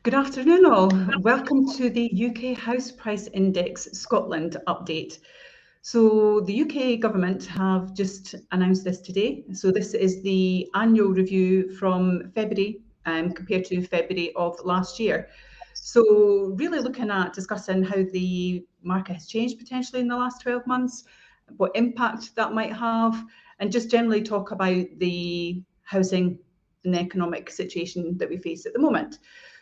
Good afternoon all. Welcome to the UK House Price Index Scotland update. So the UK government have just announced this today. So this is the annual review from February compared to February of last year. So really looking at discussing how the market has changed potentially in the last 12 months, what impact that might have, and just generally talk about the housing and the economic situation that we face at the moment.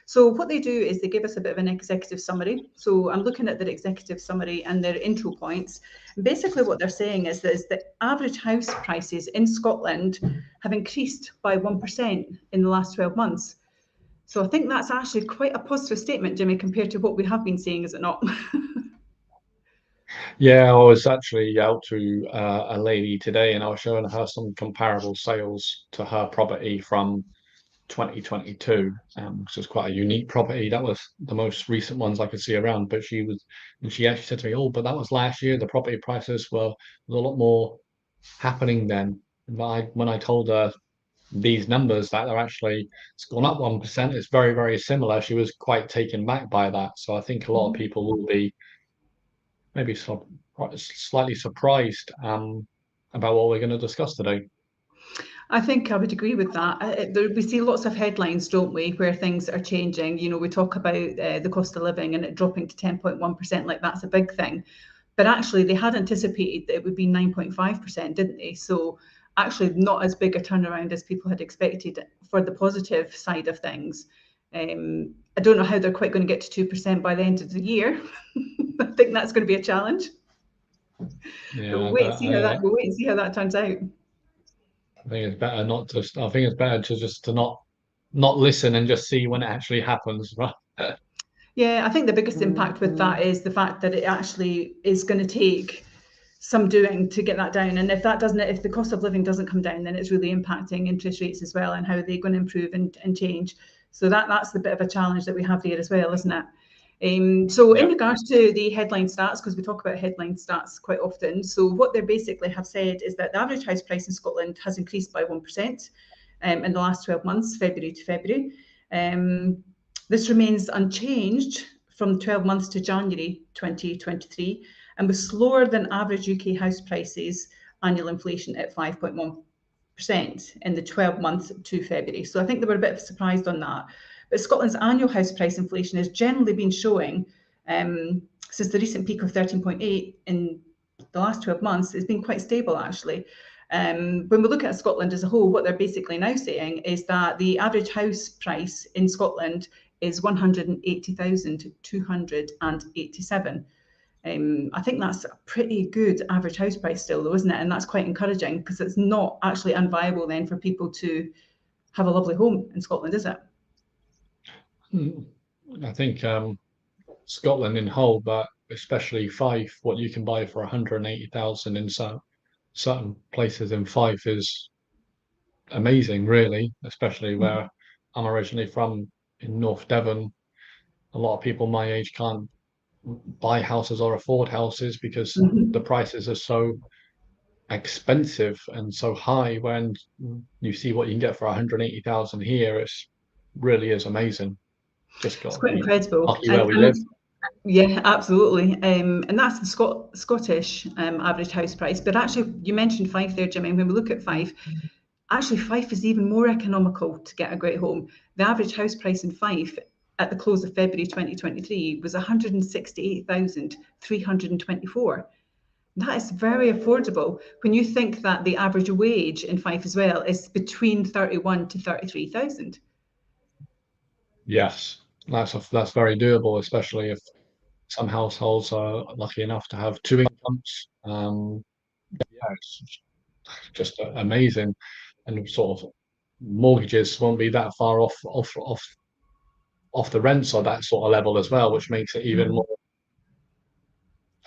So what they do is they give us a bit of an executive summary. So I'm looking at their executive summary and their intro points. And basically what they're saying is that average house prices in Scotland have increased by 1% in the last 12 months. So I think that's actually quite a positive statement, Jimmy, compared to what we have been seeing, is it not? Yeah, I was actually out to a lady today and I was showing her some comparable sales to her property from 2022, which was quite a unique property. That was the most recent ones I could see around. And she actually said to me, "Oh, but that was last year. The property prices was a lot more happening then." But when I told her these numbers that they're actually it's gone up 1%, it's very, very similar. She was quite taken back by that. So I think a lot of people will be maybe slightly surprised about what we're going to discuss today. I think I would agree with that. We see lots of headlines, don't we, where things are changing. You know, we talk about the cost of living and it dropping to 10.1%, like that's a big thing. But actually, they had anticipated that it would be 9.5%, didn't they? So actually, not as big a turnaround as people had expected for the positive side of things. I don't know how they're quite going to get to 2% by the end of the year. I think that's going to be a challenge. Yeah, We'll wait and see how that turns out. I think it's better not to. I think it's better to just to not listen and just see when it actually happens. Right? Yeah, I think the biggest impact with that is the fact that it actually is going to take some doing to get that down. And if the cost of living doesn't come down, then it's really impacting interest rates as well and how they're going to improve and change. So that's the bit of a challenge that we have there as well, isn't it? So in Yeah. regards to the headline stats, because we talk about headline stats quite often, so what they basically have said is that the average house price in Scotland has increased by 1% in the last 12 months, February to February. This remains unchanged from 12 months to January 2023 and was slower than average UK house prices annual inflation at 5.1% in the 12 months to February. So I think they were a bit surprised on that. But Scotland's annual house price inflation has generally been showing since the recent peak of 13.8 in the last 12 months, it's been quite stable actually. When we look at Scotland as a whole, what they're basically now saying is that the average house price in Scotland is 180,287. I think that's a pretty good average house price still, though, isn't it? And that's quite encouraging because it's not actually unviable then for people to have a lovely home in Scotland, is it? I think Scotland in whole, but especially Fife, what you can buy for 180,000 in certain places in Fife is amazing, really, especially where I'm originally from in North Devon. A lot of people my age can't buy houses or afford houses because the Mm-hmm. prices are so expensive and so high. When you see what you can get for 180,000 here, it's really is amazing. Just It's got to quite be incredible. lucky where we live. Yeah, absolutely. And that's the Scottish average house price. But actually, you mentioned Fife there, Jimmy. And when we look at Fife, actually, Fife is even more economical to get a great home. The average house price in Fife at the close of February 2023 was 168,324. That is very affordable when you think that the average wage in Fife as well is between 31 to 33,000. Yes, that's very doable, especially if some households are lucky enough to have two incomes. Yeah, it's just amazing, and sort of mortgages won't be that far off the rents or that sort of level as well, which makes it even more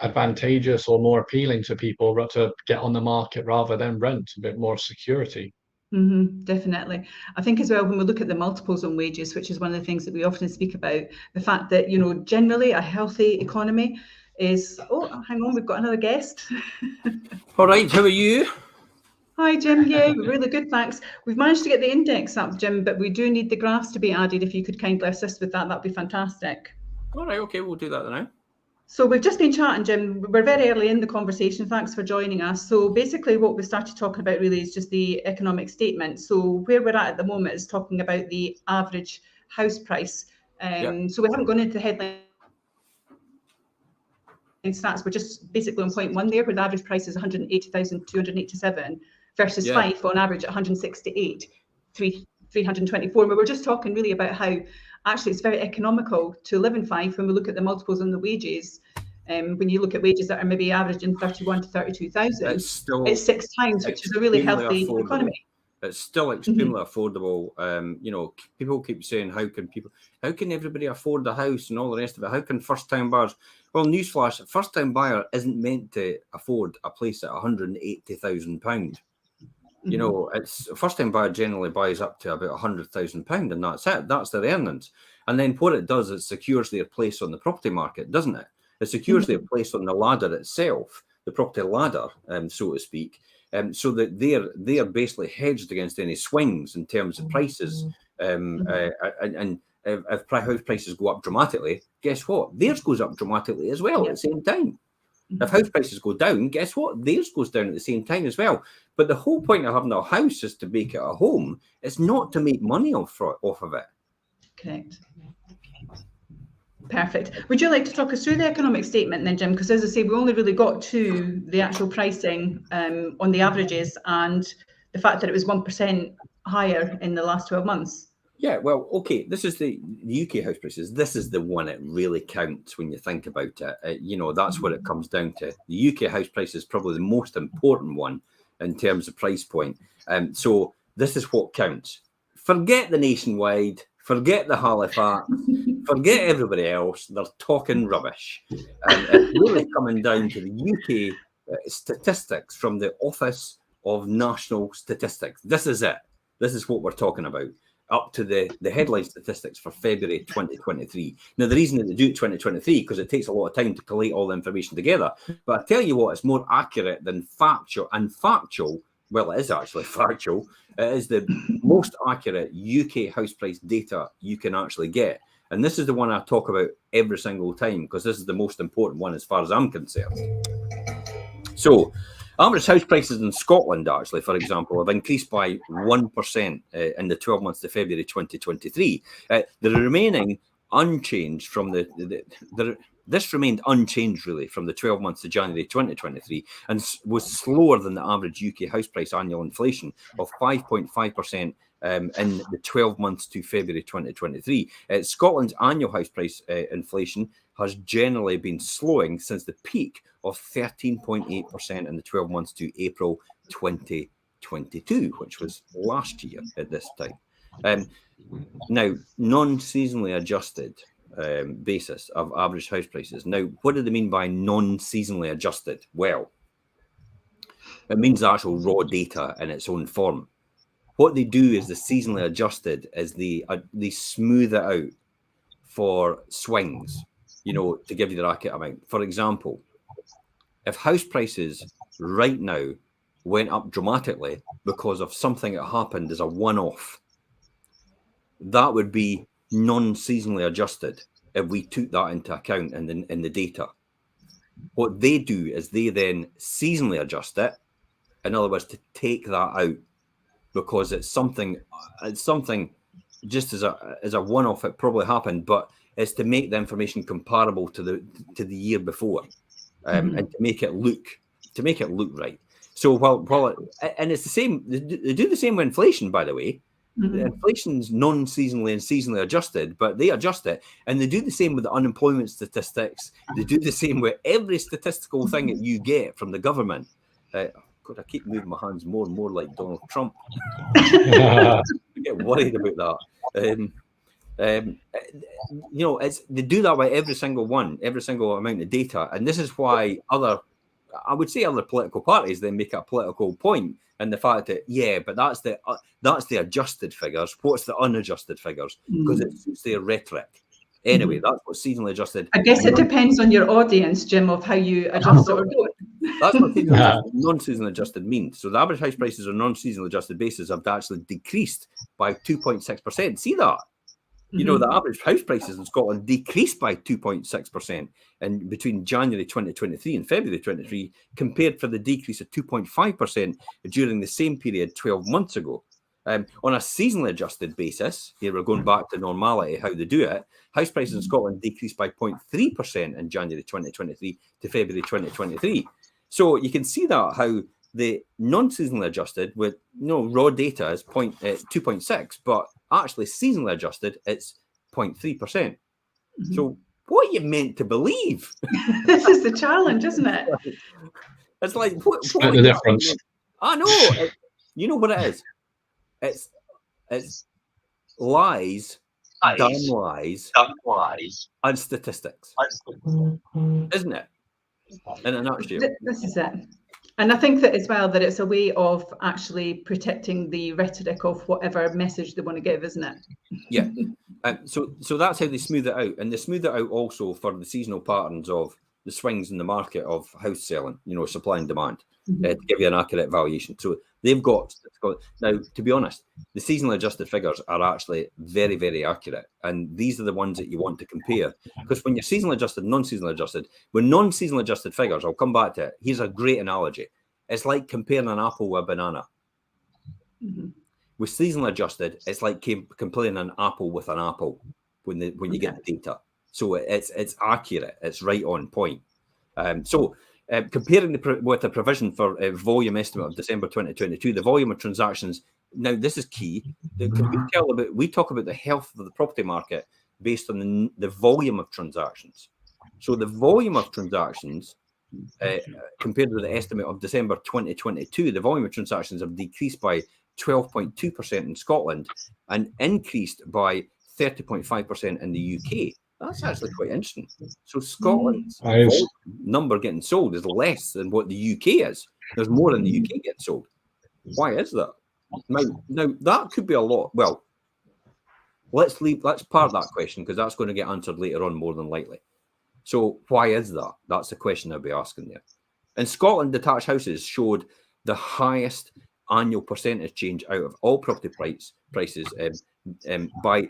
advantageous or more appealing to people to get on the market rather than rent, a bit more security. Definitely. I think as well, when we look at the multiples on wages, which is one of the things that we often speak about, the fact that, you know, generally a healthy economy is, oh, hang on, we've got another guest. All right, how are you? Hi, Jim. Yeah, really good, thanks. We've managed to get the index up, Jim, but we do need the graphs to be added. If you could kindly assist with that, that'd be fantastic. All right, okay, we'll do that now. So we've just been chatting, Jim. We're very early in the conversation. Thanks for joining us. So basically what we started talking about really is just the economic statement. So where we're at the moment is talking about the average house price. Yep. So we haven't gone into the headline stats. We're just basically on point one there, where the average price is 180,287 versus Fife on average at 168,324. And we were just talking really about how actually it's very economical to live in Fife when we look at the multiples on the wages. When you look at wages that are maybe averaging 31 to 32,000, it's 6 times, which is a really healthy economy. It's still extremely affordable. You know, people keep saying, how can everybody afford the house and all the rest of it? How can first-time buyers? Well, newsflash, a first-time buyer isn't meant to afford a place at £180,000. You know, it's a first-time buyer generally buys up to about £100,000, and that's it. That's their earnings. And then what it does, it secures their place on the property market, doesn't it? It secures their place on the ladder itself, the property ladder, so to speak. So that they're basically hedged against any swings in terms of prices. And if house prices go up dramatically, guess what? Theirs goes up dramatically as well at the same time. If house prices go down, guess what? Theirs goes down at the same time as well. But the whole point of having a house is to make it a home. It's not to make money off of it. Correct. Perfect. Would you like to talk us through the economic statement then, Jim? Because as I say, we only really got to the actual pricing on the averages and the fact that it was 1% higher in the last 12 months. Yeah, well, okay, this is the UK house prices. This is the one that really counts when you think about it. You know, that's what it comes down to. The UK house price is probably the most important one in terms of price point. So this is what counts. Forget the nationwide, forget the Halifax, forget everybody else. They're talking rubbish. It's really coming down to the UK statistics from the Office of National Statistics. This is it. This is what we're talking about. Up to the headline statistics for February 2023. Now, the reason that they do it 2023 because it takes a lot of time to collate all the information together. But I tell you what, it's more accurate than factual. And factual, well, it is actually factual. It is the most accurate UK house price data you can actually get. And this is the one I talk about every single time because this is the most important one as far as I'm concerned. So, average house prices in Scotland, actually, for example, have increased by 1% in the 12 months to February 2023. The remaining unchanged from this remained unchanged, really, from the 12 months to January 2023 and was slower than the average UK house price annual inflation of 5.5% in the 12 months to February 2023. Scotland's annual house price inflation has generally been slowing since the peak of 13.8% in the 12 months to April 2022, which was last year at this time. Now, non-seasonally adjusted basis of average house prices. Now, what do they mean by non-seasonally adjusted? Well, it means the actual raw data in its own form. What they do is the seasonally adjusted is they smooth it out for swings, you know, to give you the accurate amount. For example, if house prices right now went up dramatically because of something that happened as a one-off, that would be non-seasonally adjusted if we took that into account in the data. What they do is they then seasonally adjust it. In other words, to take that out because it's something just as a one-off. It probably happened, but it's to make the information comparable to the year before, and to make it look right. So while and it's the same, they do the same with inflation, by the way. Inflation's non-seasonally and seasonally adjusted, but they adjust it, and they do the same with the unemployment statistics. They do the same with every statistical thing that you get from the government. God, I keep moving my hands more and more like Donald Trump. I get worried about that. You know, they do that by every single amount of data, and this is why other political parties then make a political point in the fact that but that's the adjusted figures. What's the unadjusted figures? Because it suits their rhetoric. Anyway, that's what seasonally adjusted. I guess it depends on your audience, Jim, of how you adjust it or don't. That's what non-seasonal adjusted means. So the average house prices on non-seasonal adjusted basis have actually decreased by 2.6%. See that? You know, the average house prices in Scotland decreased by 2.6% and between January 2023 and February 2023, compared for the decrease of 2.5% during the same period 12 months ago. On a seasonally adjusted basis, here we're going back to normality, how they do it, house prices in Scotland decreased by 0.3% in January 2023 to February 2023. So you can see that how the non-seasonally adjusted with raw data is 2.6, but actually seasonally adjusted, it's 0.3%. So what are you meant to believe? This is the challenge, isn't it? It's like, what the difference. I know. You know what it is? It's lies, damn lies, and statistics, isn't it? In a nutshell. This is it. And I think that as well, that it's a way of actually protecting the rhetoric of whatever message they want to give, isn't it? Yeah. So that's how they smooth it out. And they smooth it out also for the seasonal patterns of the swings in the market of house selling, supply and demand, to give you an accurate valuation. So they've got, now, to be honest, the seasonal adjusted figures are actually very, very accurate. And these are the ones that you want to compare. Because when you're seasonal adjusted, non-seasonal adjusted, when non-seasonal adjusted figures, I'll come back to it. Here's a great analogy. It's like comparing an apple with a banana. With seasonal adjusted, it's like comparing an apple with an apple when you get the data. So it's accurate. It's right on point. Comparing with the provision for a volume estimate of December 2022, the volume of transactions. Now, this is key. We talk about the health of the property market based on the volume of transactions. So the volume of transactions compared with the estimate of December 2022, the volume of transactions have decreased by 12.2% in Scotland and increased by 30.5% in the UK. That's actually quite interesting. So Scotland's number getting sold is less than what the UK is. There's more in the UK getting sold. Why is that? Now that could be a lot. Well, let's park that question because that's going to get answered later on more than likely. So why is that? That's the question I'll be asking there. In Scotland, detached houses showed the highest annual percentage change out of all property prices by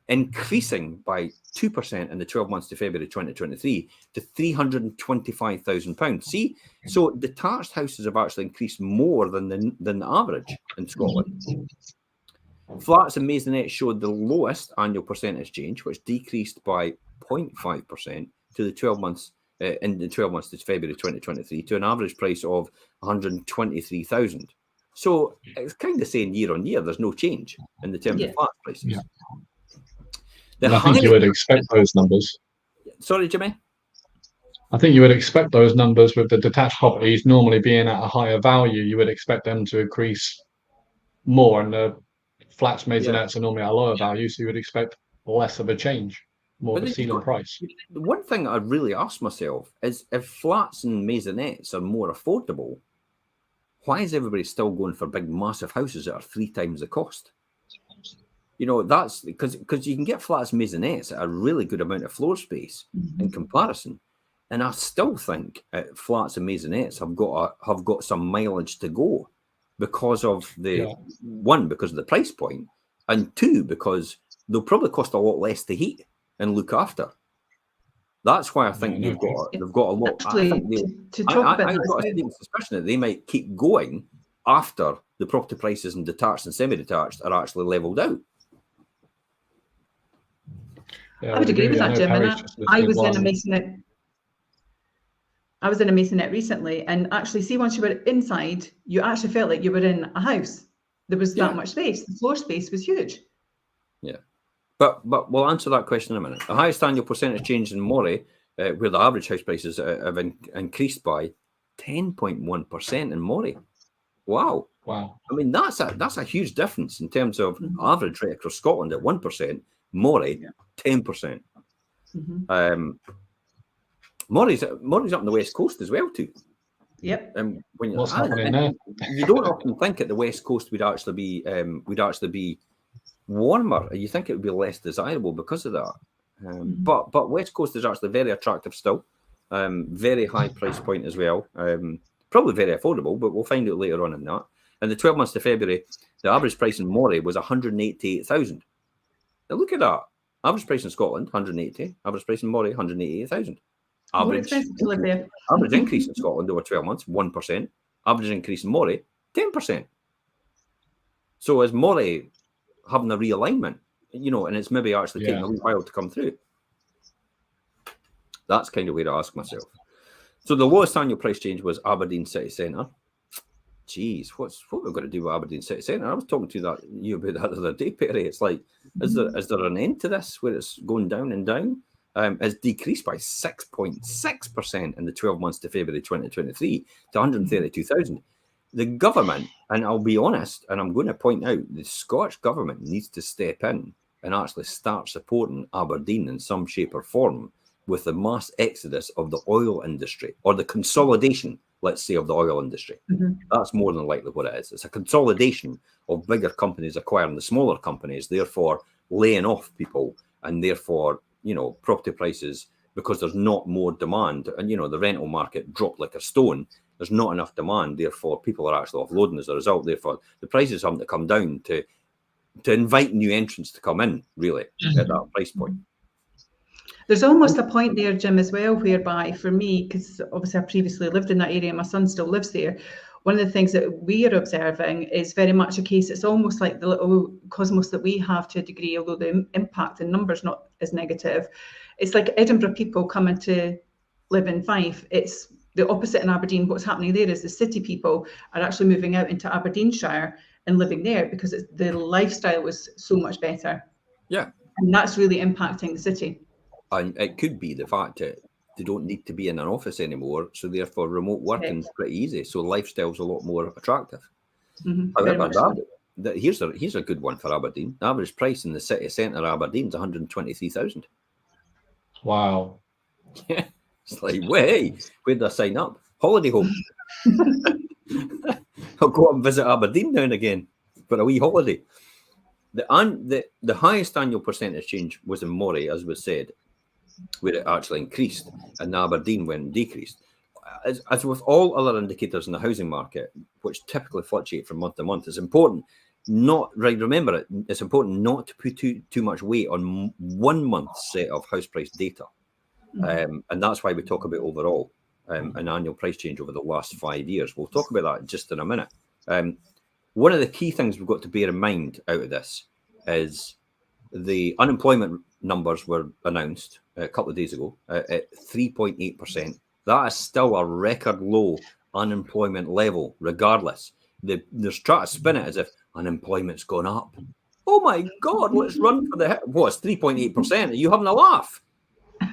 increasing by 2% in the 12 months to February 2023 to £325,000. See, so detached houses have actually increased more than the average in Scotland. Flats and maisonettes showed the lowest annual percentage change, which decreased by 0.5% to the 12 months in the 12 months to February 2023 to an average price of 123,000. So it's kind of saying year on year, there's no change in the terms of flat prices. Yeah. I think you would expect those numbers. Sorry, Jimmy? I think you would expect those numbers with the detached properties normally being at a higher value. You would expect them to increase more, and the flats, maisonettes are normally at a lower value, so you would expect less of a change, more of a ceiling price. The one thing I really ask myself is if flats and maisonettes are more affordable, why is everybody still going for big, massive houses that are 3 times the cost? That's because you can get flats and maisonettes at a really good amount of floor space in comparison. And I still think flats and maisonettes have got some mileage to go because of one, because of the price point, and two, because they'll probably cost a lot less to heat and look after. That's why I think they've got a lot. Actually, I've got a suspicion that they might keep going after the property prices in detached and semi-detached are actually levelled out. I would agree with that, Jim. I was in a masonette. I was in a masonette recently, and actually, see, once you were inside, you actually felt like you were in a house. There was that much space. The floor space was huge. Yeah. But we'll answer that question in a minute. The highest annual percentage change in Moray, where the average house prices have increased by 10.1% in Moray. Wow. I mean, that's a huge difference in terms of average rate across Scotland at 1%, Moray 10%. Moray's up on the west coast as well too. Yep. When what's happening there? You don't often think at the west coast we'd actually be warmer. You think it would be less desirable because of that. But west coast is actually very attractive still. Very high price point as well. Probably very affordable, but we'll find out later on in that. And the 12 months to February, the average price in Moray was 188,000. Now look at that. Average price in Scotland, 180. Average price in Moray, 188,000. More expensive to live there. Average increase in Scotland over 12 months, 1%. Average increase in Moray, 10%. So is Moray having a realignment? And it's maybe actually taking a little while to come through. That's kind of where I ask myself. So the lowest annual price change was Aberdeen City Centre. Geez, what we're going to do with Aberdeen City Centre? I was talking to you about that the other day, Perry. It's like, is there an end to this where it's going down and down? It's decreased by 6.6% in the 12 months to February 2023 to 132,000. The government, and I'll be honest, and I'm going to point out, the Scottish government needs to step in and actually start supporting Aberdeen in some shape or form with the mass exodus of the oil industry, or the consolidation, let's say, of the oil industry. That's more than likely what it is. It's a consolidation of bigger companies acquiring the smaller companies, therefore laying off people, and therefore, property prices, because there's not more demand, and, the rental market dropped like a stone. There's not enough demand, therefore people are actually offloading as a result. Therefore, the prices have to come down to invite new entrants to come in, really, at that price point. There's almost a point there, Jim, as well, whereby for me, because obviously I previously lived in that area, my son still lives there. One of the things that we are observing is very much a case, it's almost like the little cosmos that we have to a degree, although the impact in numbers not as negative. It's like Edinburgh people coming to live in Fife. It's the opposite in Aberdeen. What's happening there is the city people are actually moving out into Aberdeenshire and living there because the lifestyle was so much better. Yeah. And that's really impacting the city. And it could be the fact that they don't need to be in an office anymore, so therefore remote working is pretty easy. So lifestyle's a lot more attractive. However, here's a good one for Aberdeen. The average price in the city centre of Aberdeen is 123,000. Wow. Yeah. It's like, hey, where'd I sign up? Holiday home. I'll go up and visit Aberdeen now and again for a wee holiday. The highest annual percentage change was in Moray, as was said, where it actually increased, and Aberdeen went and decreased. As with all other indicators in the housing market, which typically fluctuate from month to month, it's important it's important not to put too much weight on 1 month's set of house price data. And that's why we talk about overall an annual price change over the last 5 years. We'll talk about that just in a minute. One of the key things we've got to bear in mind out of this is the unemployment numbers were announced a couple of days ago at 3.8%. That is still a record low unemployment level, regardless. They're trying to spin it as if unemployment's gone up. Oh my God, let's run for the hit. What's 3.8%? Are you having a laugh?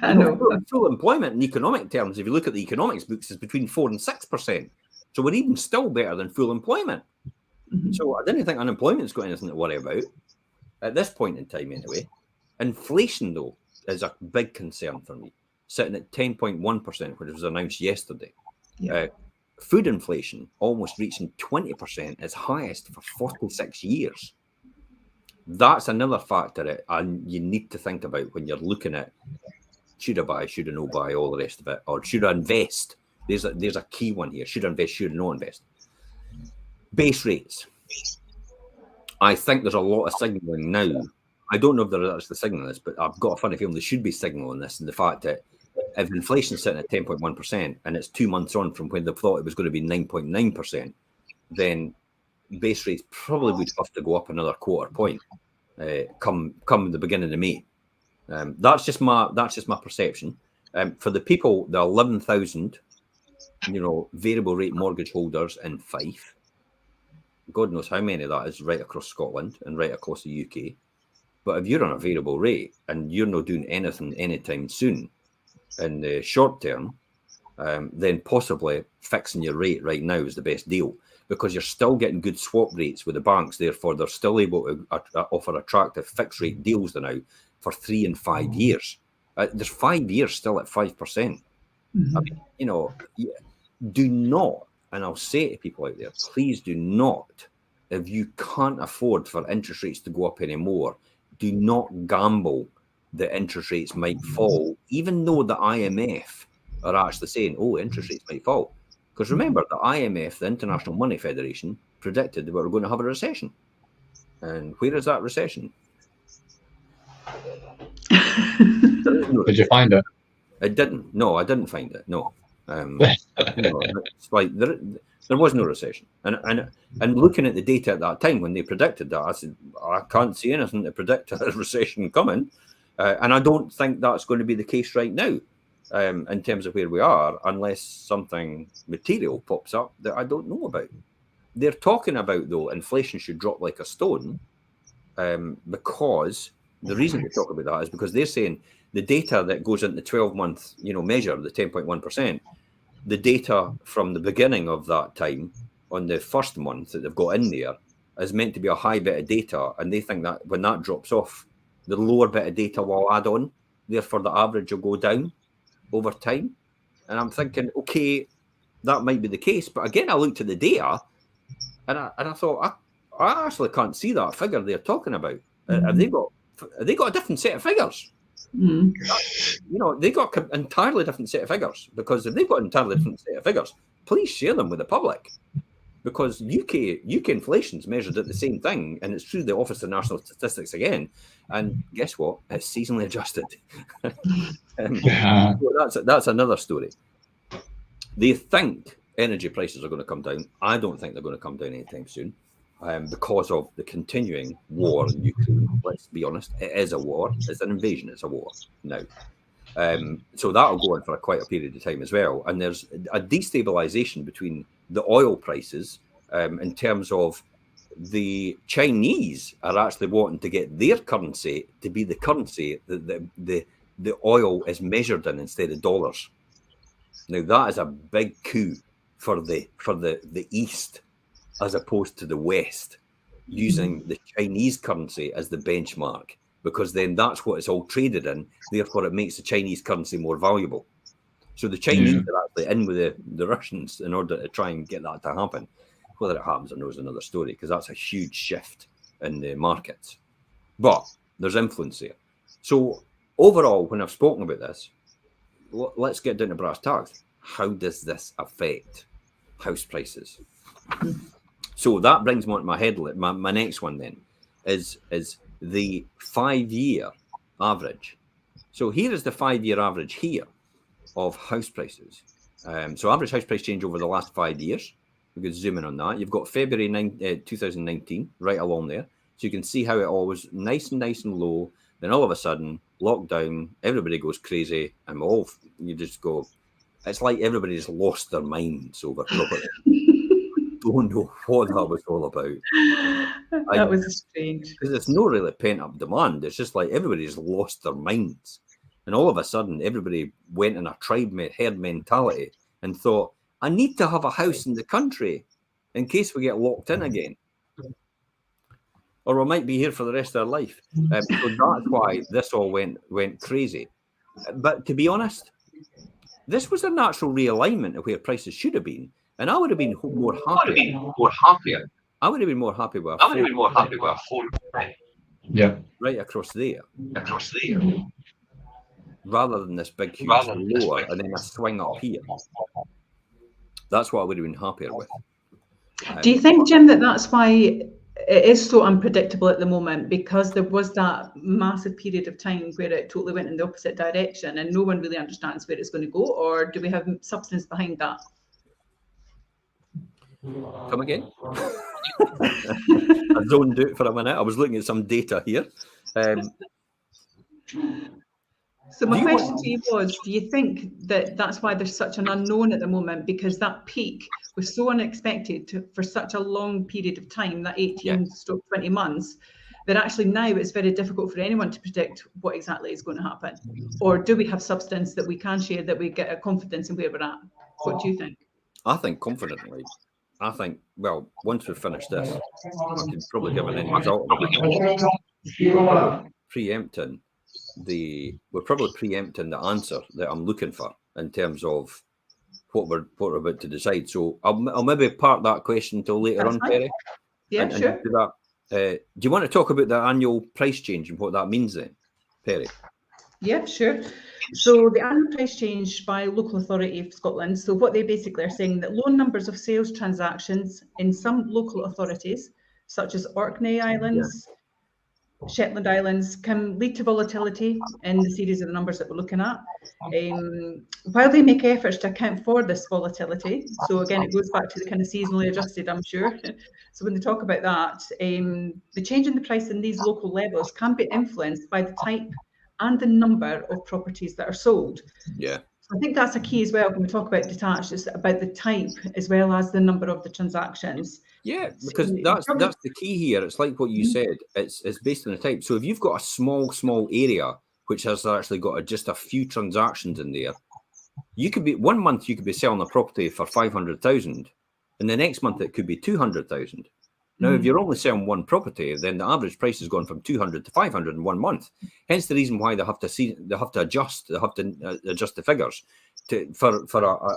I know. Full employment in economic terms, if you look at the economics books, is between 4 and 6%. So we're even still better than full employment. So I didn't think unemployment's got anything to worry about at this point in time anyway. Inflation, though, is a big concern for me, sitting at 10.1%, which was announced yesterday. Food inflation almost reaching 20%, its highest for 46 years. That's another factor and you need to think about when you're looking at should I buy, should I not buy, all the rest of it, or should I invest? There's a key one here. Should I invest, should I not invest? Base rates. I think there's a lot of signalling now. I don't know if they're actually signaling this, but I've got a funny feeling they should be signaling this, and the fact that if inflation's sitting at 10.1% and it's 2 months on from when they thought it was going to be 9.9%, then base rates probably would have to go up another quarter point come the beginning of May. That's just my perception. For the people, the 11,000, variable rate mortgage holders in Fife, God knows how many of that is right across Scotland and right across the UK. But if you're on a variable rate and you're not doing anything anytime soon in the short term, then possibly fixing your rate right now is the best deal, because you're still getting good swap rates with the banks. Therefore, they're still able to offer attractive fixed rate deals now for 3 and 5 years. There's 5 years still at 5%. I mean, do not, and I'll say to people out there, please do not, if you can't afford for interest rates to go up anymore, do not gamble that interest rates might fall, even though the IMF are actually saying, oh, interest rates might fall. Because remember, the IMF, the International Money Federation, predicted that we were going to have a recession. And where is that recession? Did you find it? It didn't. No, I didn't find it. No. It's like there was no recession. And looking at the data at that time when they predicted that, I said, I can't see anything to predict a recession coming. And I don't think that's going to be the case right now in terms of where we are, unless something material pops up that I don't know about. They're talking about, though, inflation should drop like a stone because the reason they talk about that is because they're saying the data that goes into the 12-month measure, the 10.1%, the data from the beginning of that time on the first month that they've got in there is meant to be a high bit of data, and they think that when that drops off, the lower bit of data will add on, therefore the average will go down over time. And I'm thinking, okay, that might be the case, but again, I looked at the data and I thought, I actually can't see that figure they're talking about. Have they got a different set of figures? They got an entirely different set of figures, because if they've got an entirely different set of figures, please share them with the public, because UK inflation is measured at the same thing, and it's through the Office of National Statistics again, and guess what? It's seasonally adjusted. So that's another story. They think energy prices are going to come down. I don't think they're going to come down anytime soon. Because of the continuing war in Ukraine. Let's be honest, it is a war. It's an invasion. It's a war now. So that'll go on for quite a period of time as well. And there's a destabilization between the oil prices in terms of the Chinese are actually wanting to get their currency to be the currency that the oil is measured in instead of dollars. Now that is a big coup for the East, as opposed to the West, using the Chinese currency as the benchmark, because then that's what it's all traded in. Therefore, it makes the Chinese currency more valuable. So the Chinese are actually in with the Russians in order to try and get that to happen. Whether it happens or not is another story, because that's a huge shift in the markets. But there's influence there. So overall, when I've spoken about this, let's get down to brass tacks. How does this affect house prices? So that brings me on to my headline. My next one then is the 5-year average. So here is the 5-year average here of house prices. So average house price change over the last 5 years. We could zoom in on that. You've got February 2019 right along there. So you can see how it all was nice and low. Then all of a sudden, lockdown, everybody goes crazy, and you just go, it's like everybody's lost their minds over property. Don't know what that was all about. That was strange. Because it's no really pent-up demand. It's just like everybody's lost their minds. And all of a sudden, everybody went in a herd mentality and thought, I need to have a house in the country in case we get locked in again. Or we might be here for the rest of our life. So that's why this all went crazy. But to be honest, this was a natural realignment of where prices should have been. And I would have been more happier. I would have been more happy with a right across there. Rather than this big, huge lower and then a swing up here. That's what I would have been happier with. Do you think, Jim, that's why it is so unpredictable at the moment, because there was that massive period of time where it totally went in the opposite direction and no one really understands where it's going to go? Or do we have substance behind that? Come again? I zoned out for a minute. I was looking at some data here. So my question to you was, do you think that that's why there's such an unknown at the moment, because that peak was so unexpected for such a long period of time, that 18-20 months, that actually now it's very difficult for anyone to predict what exactly is going to happen? Or do we have substance that we can share, that we get a confidence in where we're at? What do you think? I think confidently. I think, well, once we've finished this, I can probably give an end result. We're probably preempting the answer that I'm looking for in terms of what we're about to decide. So I'll maybe park that question until later on, Perry. Yeah, sure. Do you want to talk about the annual price change and what that means then, Perry? Yeah, sure. So the annual price change by local authority of Scotland. So what they basically are saying that low numbers of sales transactions in some local authorities, such as Orkney Islands, Shetland Islands, can lead to volatility in the series of the numbers that we're looking at. While they make efforts to account for this volatility, so again, it goes back to the kind of seasonally adjusted, I'm sure. So when they talk about that, the change in the price in these local levels can be influenced by the type and the number of properties that are sold. Yeah. So I think that's a key as well when we talk about detached, it's about the type as well as the number of the transactions. Yeah, because that's the key here. It's like what you said. It's based on the type. So if you've got a small area which has actually got just a few transactions in there, you could be 1 month you could be selling a property for 500,000, and the next month it could be 200,000. Now, if you're only selling one property, then the average price has gone from 200 to 500 in 1 month. Hence the reason why they have to adjust the figures for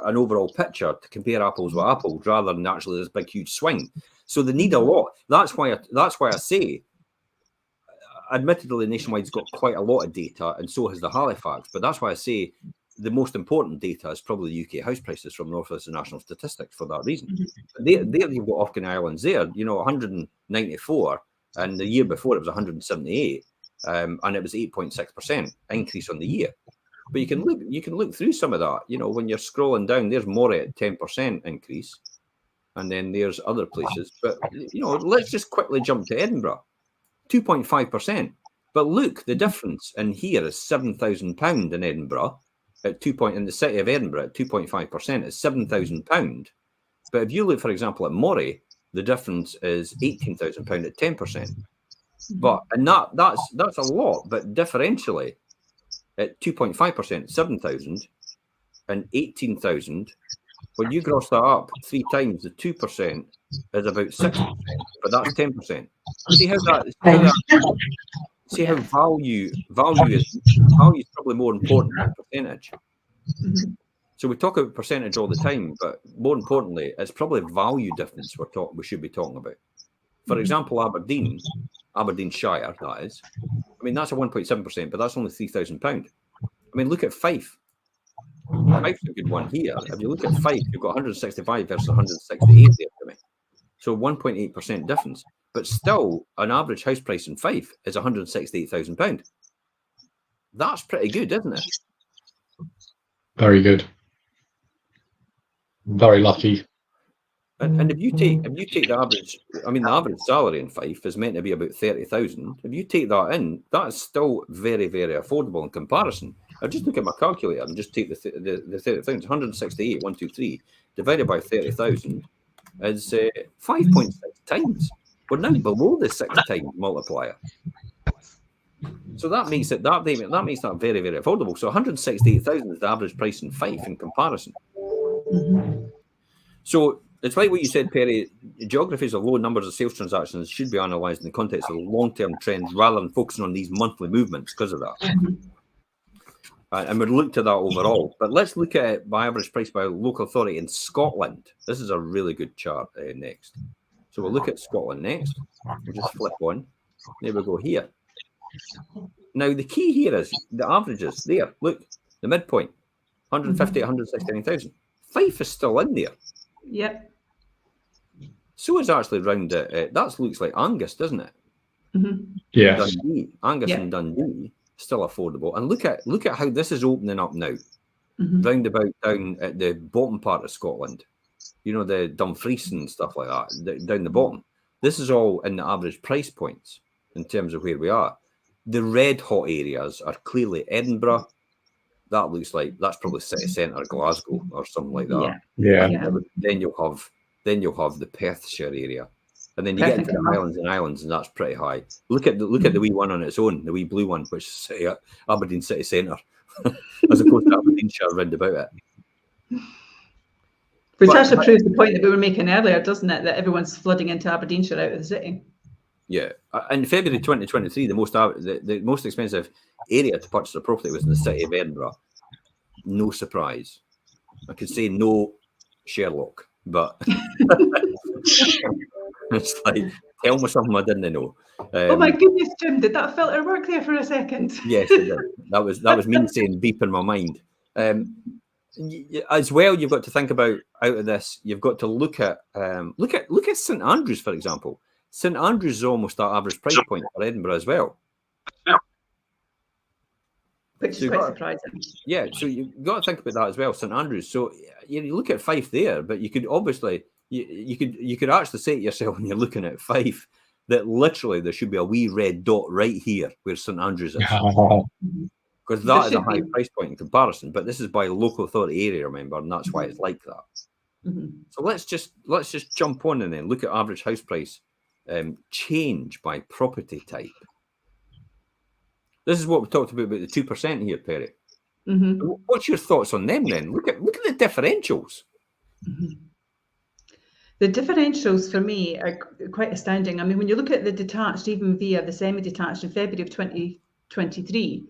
an overall picture to compare apples with apples rather than actually this big huge swing. So they need a lot. That's why I say, admittedly, Nationwide's got quite a lot of data, and so has the Halifax. But that's why I say the most important data is probably the UK house prices from North West National Statistics for that reason. There you've got Orkney Islands there, 194, and the year before it was 178, and it was 8.6% increase on the year. But you can look through some of that. When you're scrolling down, there's Moray at 10% increase, and then there's other places. But let's just quickly jump to Edinburgh, 2.5%. But look, the difference in here is £7,000 in Edinburgh. In the city of Edinburgh at 2.5% is £7,000. But if you look, for example, at Moray, the difference is £18,000 at 10%. But that's a lot. But differentially, at 2.5%, 7,000 and 18,000. When you gross that up 3 times, the 2% is about 6%, but that's 10%. See how value is probably more important than percentage. So we talk about percentage all the time, but more importantly, it's probably value difference we should be talking about. For example, Aberdeenshire, that is. I mean, that's a 1.7%, but that's only £3,000. I mean, look at Fife. Fife's a good one here. If you look at Fife, you've got 165 versus 168 there for me. So 1.8% difference. But still, an average house price in Fife is £168,000. That's pretty good, isn't it? Very good. Very lucky. And if you take the average, the average salary in Fife is meant to be about 30,000. If you take that in, that's still very, very affordable in comparison. I just look at my calculator and just take the 30,000, 168, 123, divided by 30,000 is 5.6 times. We're now below the 6 times multiplier. So that makes that very, very affordable. So 168,000 is the average price in Fife in comparison. So it's like what you said, Perry. Geographies of low numbers of sales transactions should be analysed in the context of long-term trends rather than focusing on these monthly movements because of that. And we'll look to that overall. But let's look at it by average price by local authority in Scotland. This is a really good chart next. So we'll look at Scotland next. We'll just flip on. There we go here. Now, the key here is the averages. There, look, the midpoint, 150, 169,000. Fife is still in there. Yep. So it's actually round it. That looks like Angus, doesn't it? Yes. Dundee. Angus and Dundee, still affordable. And look at how this is opening up now. Round about down at the bottom part of Scotland. The Dumfries and stuff like that, down the bottom. This is all in the average price points in terms of where we are. The red hot areas are clearly Edinburgh. That looks like that's probably city centre Glasgow or something like that. Yeah. Then you'll have the Perthshire area, and then you get into the Highlands and Islands, and that's pretty high. Look at the wee one on its own, the wee blue one, which is Aberdeen city centre, as opposed to Aberdeenshire round about it. Which actually proves the point that we were making earlier, doesn't it? That everyone's flooding into Aberdeenshire out of the city. Yeah. In February 2023, the most expensive area to purchase a property was in the city of Edinburgh. No surprise. I could say no Sherlock, but it's like tell me something I didn't know. Oh my goodness, Jim, did that filter work there for a second? Yes, it did. That was me saying beep in my mind. As well, you've got to think about out of this. You've got to look at St Andrews, for example. St Andrews is almost that average price point for Edinburgh as well. Which is quite surprising. Yeah, so you've got to think about that as well, St Andrews. So you look at Fife there, but you could obviously you could actually say to yourself when you're looking at Fife that literally there should be a wee red dot right here where St Andrews is, because that is a high price point in comparison. But this is by local authority area, remember, and that's why it's like that. So let's just jump on and then look at average house price change by property type. This is what we talked about the 2% here, Perry. What's your thoughts on them then? Look at the differentials. The differentials for me are quite astounding. I mean, when you look at the detached, even via the semi-detached in February of 2023,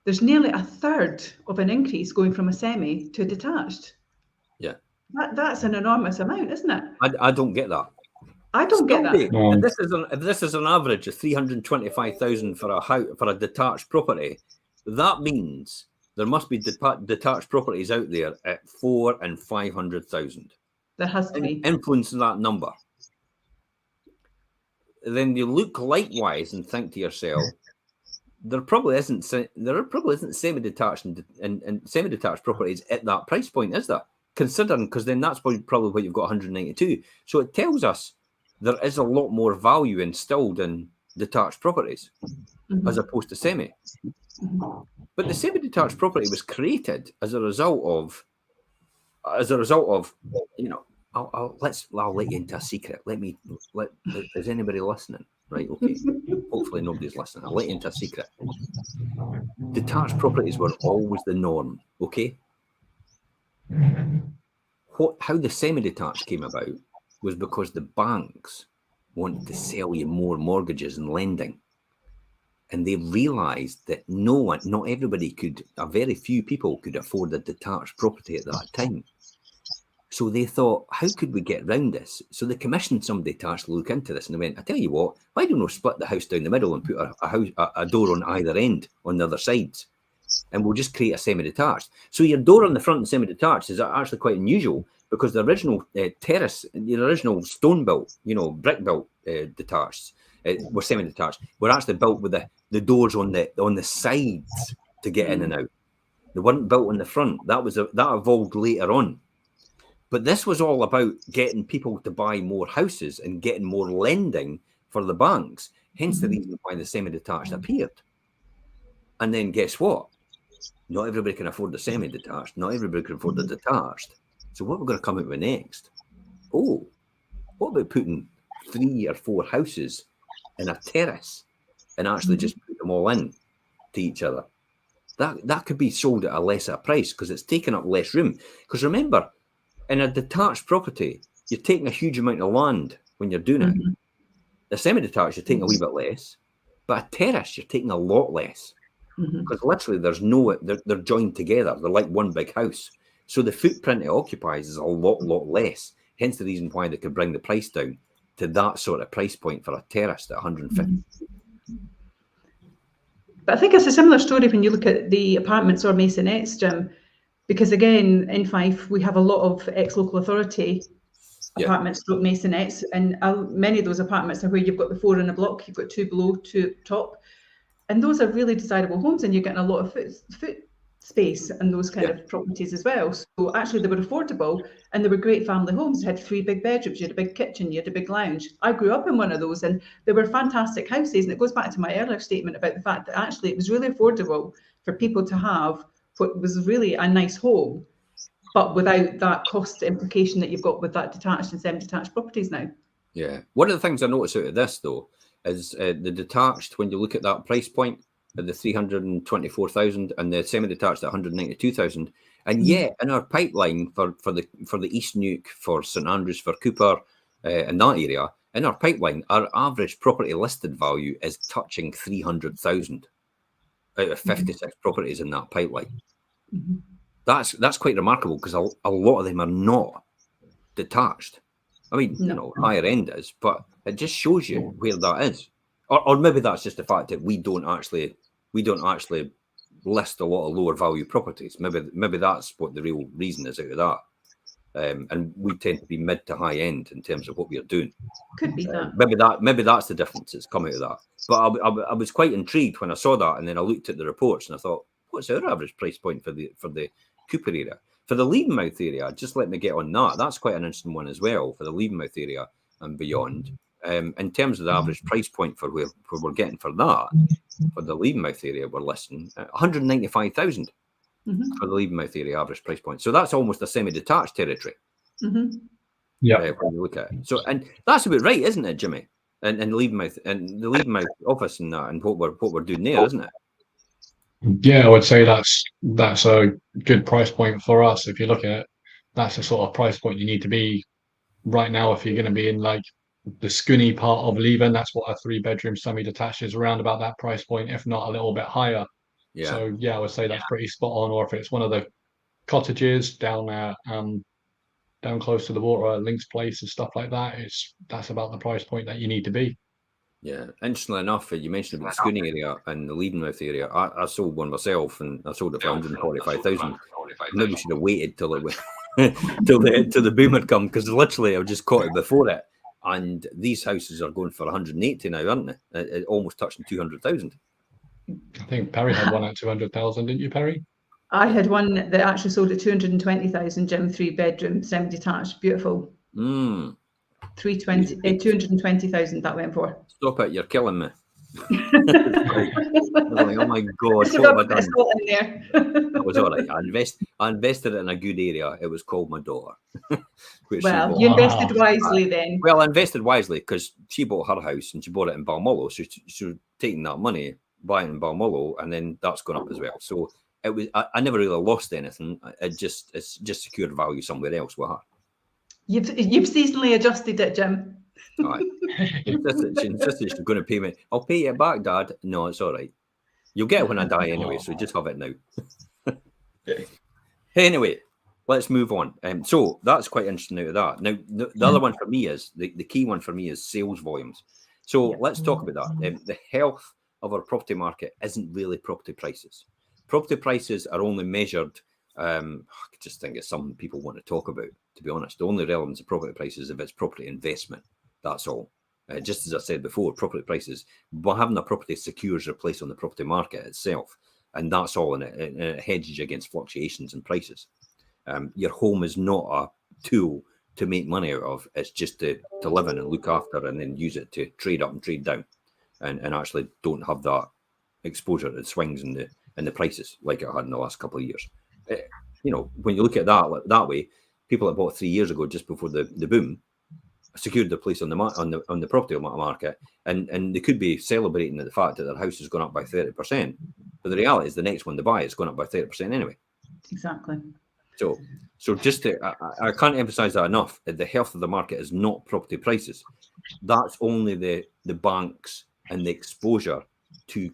there's nearly a third of an increase going from a semi to a detached. Yeah. That's an enormous amount, isn't it? I don't get that. I don't get that. If this is an average of 325,000 for a detached property, that means there must be detached properties out there at 400,000 and 500,000. There has to be influencing that number. Then you look likewise and think to yourself, there probably isn't semi-detached and semi-detached properties at that price point, is there? Considering, because then that's probably what you've got 192. So it tells us there is a lot more value instilled in detached properties as opposed to semi. But the semi-detached property was created as a result of, you know, I'll let you into a secret. Is anybody listening? Right, okay. Hopefully nobody's listening. I'll let you into a secret. Detached properties were always the norm, okay? How the semi-detached came about was because the banks wanted to sell you more mortgages and lending. And they realised that not everybody a very few people could afford a detached property at that time. So they thought, how could we get around this? So they commissioned somebody to actually look into this, and they went, I tell you what, why don't we split the house down the middle and put a door on either end on the other sides, and we'll just create a semi-detached. So your door on the front and semi-detached is actually quite unusual, because the original terrace, the original stone-built, brick-built detached, were semi-detached, were actually built with the doors on the sides to get in and out. They weren't built on the front. That evolved later on. But this was all about getting people to buy more houses and getting more lending for the banks. Hence the reason why the semi-detached appeared. And then guess what? Not everybody can afford the semi-detached. Not everybody can afford the detached. So what we're going to come up with next? Oh, what about putting 3 or 4 houses in a terrace and actually just put them all in to each other? That could be sold at a lesser price because it's taking up less room. Because remember, in a detached property, you're taking a huge amount of land when you're doing it. The semi-detached, you're taking a wee bit less, but a terrace, you're taking a lot less. Because literally they're joined together. They're like one big house. So the footprint it occupies is a lot less. Hence the reason why they could bring the price down to that sort of price point for a terrace at 150. But I think it's a similar story when you look at the apartments or masonettes, Jim, because again, in Fife, we have a lot of ex-local authority apartments, masonettes, and many of those apartments are where you've got the 4 in a block, you've got 2 below, 2 top, and those are really desirable homes, and you're getting a lot of foot space in those kind of properties as well. So actually they were affordable, and they were great family homes. They had 3 big bedrooms, you had a big kitchen, you had a big lounge. I grew up in one of those, and they were fantastic houses, and it goes back to my earlier statement about the fact that actually it was really affordable for people to have what was really a nice home, but without that cost implication that you've got with that detached and semi-detached properties now. Yeah. One of the things I noticed out of this, though, is the detached, when you look at that price point, at the 324,000 and the semi-detached at 192,000. And yet, in our pipeline for the East Nuke, for St Andrews, for Cooper, in that area, in our pipeline, our average property listed value is touching 300,000 out of 56 properties in that pipeline. That's quite remarkable, because a lot of them are not detached. I mean, higher end is, but It just shows you where that is, or maybe that's just the fact that we don't actually list a lot of lower value properties. Maybe that's what the real reason is out of that. And we tend to be mid to high end in terms of what we are doing. Could be that. Maybe that's the difference that's come out of that. But I was quite intrigued when I saw that, and then I looked at the reports and I thought, what's our average price point for the Cooper area? For the Leavenmouth area, just let me get on that. That's quite an interesting one as well for the Leavenmouth area and beyond. In terms of the average price point for where we're getting for that, for the Leavenmouth area, we're listing 195,000 for the Leavenmouth area average price point. So that's almost a semi-detached territory. Yeah, when you look at it. So, and that's about right, isn't it, Jimmy? And Leavenmouth and the Leavenmouth office and that, and what we're doing there, isn't it? yeah, I would say that's a good price point for us. If you look at it, that's the sort of price point you need to be right now if you're going to be in like the skinny part of Leven. That's what a 3-bedroom semi-detached is, around about that price point, if not a little bit higher. Yeah. So yeah, I would say that's pretty spot on. Or if it's one of the cottages down there, down close to the water, Link's Place and stuff like that, that's about the price point that you need to be. Yeah, interestingly enough, you mentioned about the Scooning area and the Leavenmouth area. I sold one myself, and I sold it for 145,000. Maybe we should have waited till it till the boom had come, because literally I just caught it before it. And these houses are going for 180 now, aren't they? It almost touching 200,000. I think Perry had one at 200,000, didn't you, Perry? I had one that actually sold at 220,000, Jim, 3-bedroom, semi-detached, beautiful. 220,000 that went for. Stop it, you're killing me. Like, oh my God, what have I done? In there. That was all right. I invested it in a good area. It was called my daughter. Well, you invested wisely then. Well, I invested wisely because she bought her house and she bought it in Balmullo. So she was taking that money, buying in Balmullo, and then that's gone up as well. So it was. I never really lost anything. It's just secured value somewhere else with her. You've seasonally adjusted it, Jim. All right. She insisted she's going to pay me. I'll pay you back, Dad. No, it's all right. You'll get it when I die anyway, so just have it now. Anyway, let's move on. So that's quite interesting out of that. Now, the other one for me is, the key one for me is sales volumes. So let's talk about that. The health of our property market isn't really property prices. Property prices are only measured, I just think it's something people want to talk about, to be honest. The only relevance of property prices is if it's property investment. That's all. Just as I said before, property prices, but having a property secures your place on the property market itself. And that's all, and it hedges against fluctuations in prices. Your home is not a tool to make money out of. It's just to live in and look after, and then use it to trade up and trade down, and actually don't have that exposure to swings in the prices like it had in the last couple of years. When you look at that way, people that bought 3 years ago, just before the boom, secured their place on the property market, and they could be celebrating the fact that their house has gone up by 30%, but the reality is the next one they buy is going up by 30% anyway. Exactly. So just I can't emphasize that enough. The health of the market is not property prices. That's only the banks and the exposure to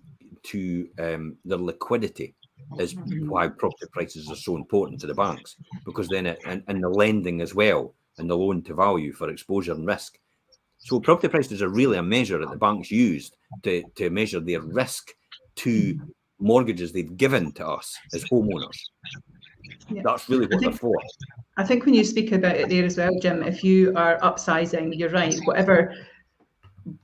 their liquidity is why property prices are so important to the banks, because then and the lending as well, and the loan to value for exposure and risk. So property prices are really a measure that the banks used to measure their risk to mortgages they've given to us as homeowners. Yeah. That's really what they're for. I think when you speak about it there as well, Jim, if you are upsizing, you're right, whatever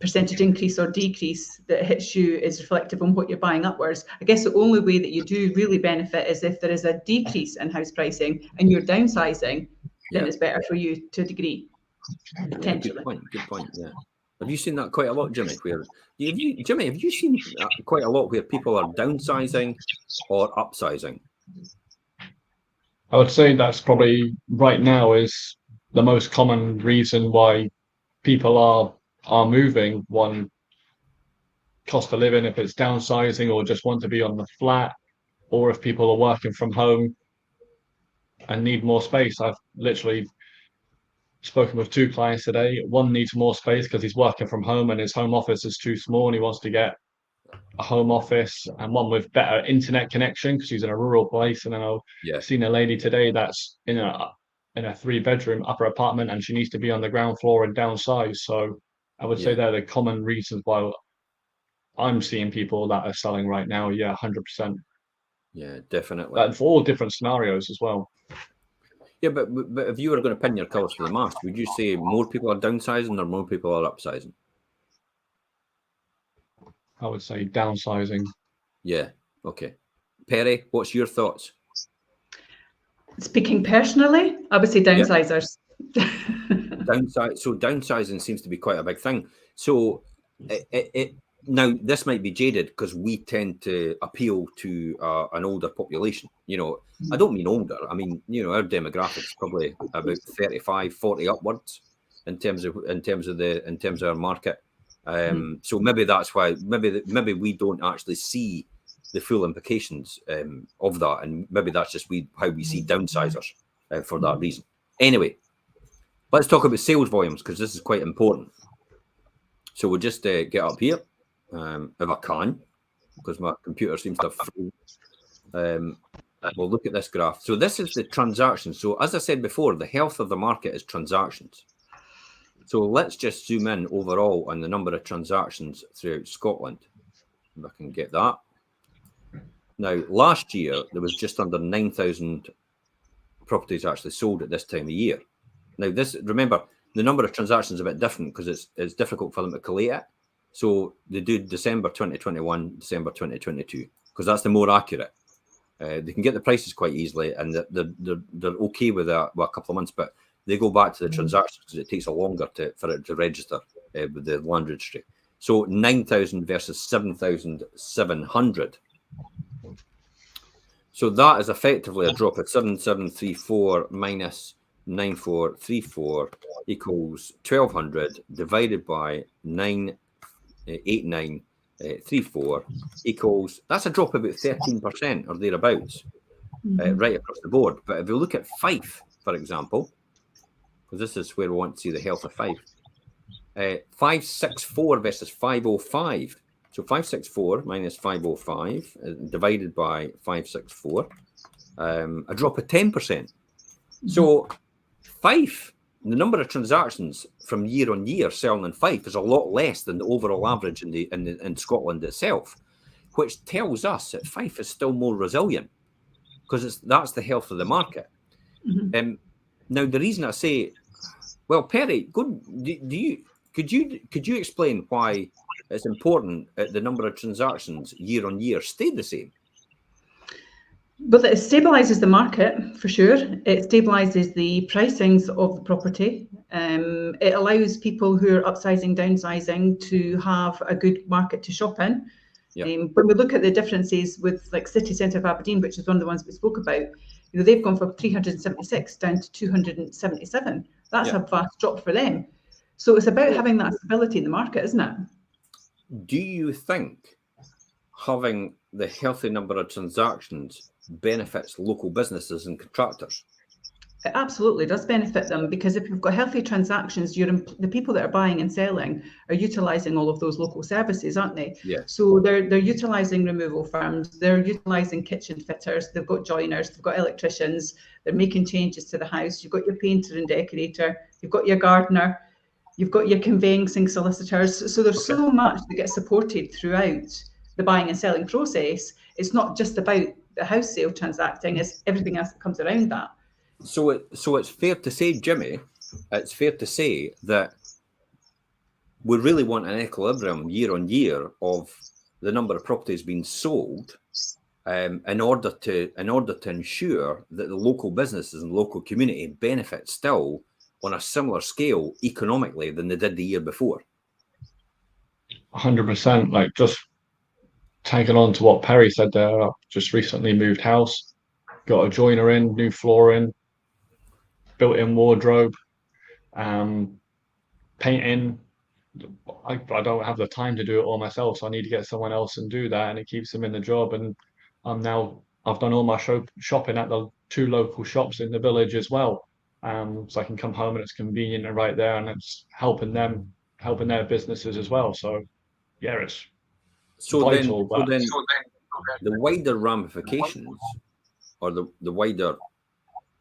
percentage increase or decrease that hits you is reflective on what you're buying upwards. I guess the only way that you do really benefit is if there is a decrease in house pricing and you're downsizing, then it's better for you to a degree, potentially. Good point. Yeah. Have you seen that quite a lot, Jimmy? Jimmy, have you seen quite a lot where people are downsizing or upsizing? I would say that's probably right now is the most common reason why people are moving. One, cost of living, if it's downsizing or just want to be on the flat, or if people are working from home and need more space. I've literally spoken with 2 clients today. One needs more space because he's working from home and his home office is too small and he wants to get a home office, and one with better internet connection because he's in a rural place. And then I've seen a lady today that's in a 3-bedroom upper apartment and she needs to be on the ground floor and downsize. So I would say they're the common reasons why I'm seeing people that are selling right now. Yeah, 100%. Yeah, definitely. And for all different scenarios as well. Yeah, but if you were going to pin your colours to the mast, would you say more people are downsizing or more people are upsizing? I would say downsizing. Yeah. Okay. Perry, what's your thoughts? Speaking personally, I would say downsizers. Downsizing seems to be quite a big thing. So now this might be jaded because we tend to appeal to an older population. You know, I don't mean older. I mean, you know, our demographics probably about 35, 40 upwards in terms of our market. So maybe that's why maybe we don't actually see the full implications of that, and maybe that's just how we see downsizers for that reason. Anyway, let's talk about sales volumes because this is quite important. So we'll just get up here if I can, because my computer seems to have frozen. We'll look at this graph. So this is the transactions. So as I said before, the health of the market is transactions. So let's just zoom in overall on the number of transactions throughout Scotland. If I can get that. Now, last year, there was just under 9,000 properties actually sold at this time of year. Now, remember, the number of transactions is a bit different because it's difficult for them to collate it. So they do December 2021, December 2022, because that's the more accurate. They can get the prices quite easily, and they're okay with that a couple of months, but they go back to the transactions because it takes a longer for it to register with the land registry. So 9,000 versus 7,700. So that is effectively a drop of 7,734 minus 9,434 equals 1,200 divided by 9,8934 equals, that's a drop of about 13% or thereabouts, right across the board. But if you look at Fife, for example, because this is where we want to see the health of Fife, 564 versus 505. So 564 minus 505 divided by 564, a drop of 10%. So Fife, the number of transactions from year on year selling in Fife is a lot less than the overall average in Scotland itself, which tells us that Fife is still more resilient because that's the health of the market. Now, the reason I say, well, Perry, could you explain why it's important that the number of transactions year on year stay the same? Well, it stabilises the market for sure. It stabilises the pricings of the property. It allows people who are upsizing, downsizing to have a good market to shop in. When we look at the differences with like City Centre of Aberdeen, which is one of the ones we spoke about, you know, they've gone from 376 down to 277. That's a vast drop for them. So it's about having that stability in the market, isn't it? Do you think having the healthy number of transactions benefits local businesses and contractors? It absolutely does benefit them, because if you've got healthy transactions, the people that are buying and selling are utilising all of those local services, aren't they? Yeah. So they're utilising removal firms, they're utilising kitchen fitters, they've got joiners, they've got electricians, they're making changes to the house. You've got your painter and decorator, you've got your gardener, you've got your conveyancing solicitors. So there's so much that gets supported throughout the buying and selling process. It's not just about the house sale transacting, it's everything else that comes around that. So it's fair to say, Jimmy, it's fair to say that we really want an equilibrium year on year of the number of properties being sold in order to ensure that the local businesses and local community benefit still on a similar scale economically than they did the year before. 100%. Like, just taking on to what Perry said there, I've just recently moved house, got a joiner in, new flooring, built-in wardrobe, painting. I don't have the time to do it all myself, so I need to get someone else and do that, and it keeps them in the job. And I've done all my shopping at the 2 local shops in the village as well, so I can come home and it's convenient and right there, and it's helping their businesses as well. So yeah, it's vital. Then the wider ramifications or the wider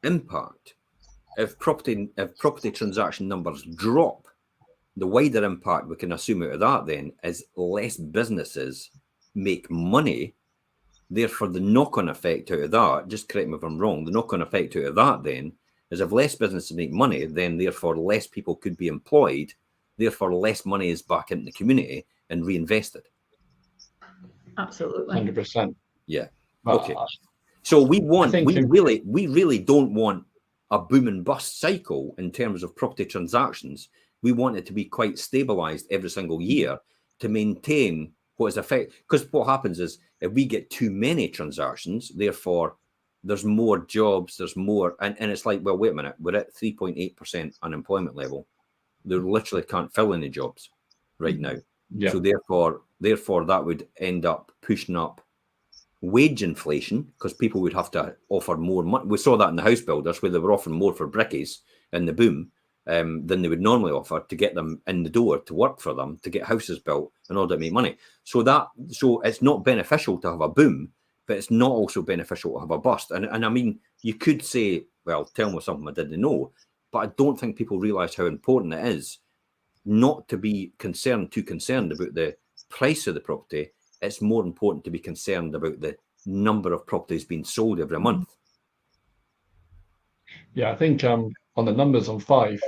impact, if property transaction numbers drop The wider impact we can assume out of that then is less businesses make money. Therefore, the knock-on effect out of that, just correct me if I'm wrong, the knock-on effect out of that then is if less businesses make money, then therefore less people could be employed, therefore less money is back into the community and reinvested. Absolutely. 100%. Yeah. But Okay. So we really don't want a boom and bust cycle in terms of property transactions. We want it to be quite stabilized every single year to maintain what is effect. Because what happens is if we get too many transactions, therefore there's more jobs, there's more, and it's like, well, wait a minute, we're at 3.8% unemployment level. They literally can't fill any jobs right now. Yeah. So therefore that would end up pushing up wage inflation because people would have to offer more money. We saw that in the house builders where they were offering more for brickies in the boom than they would normally offer to get them in the door to work for them to get houses built in order to make money. So it's not beneficial to have a boom, but it's not also beneficial to have a bust. And I mean, you could say, well, tell me something I didn't know, but I don't think people realise how important it is not to be too concerned about the price of the property. It's more important to be concerned about the number of properties being sold every month. Yeah, I think on the numbers on Fife,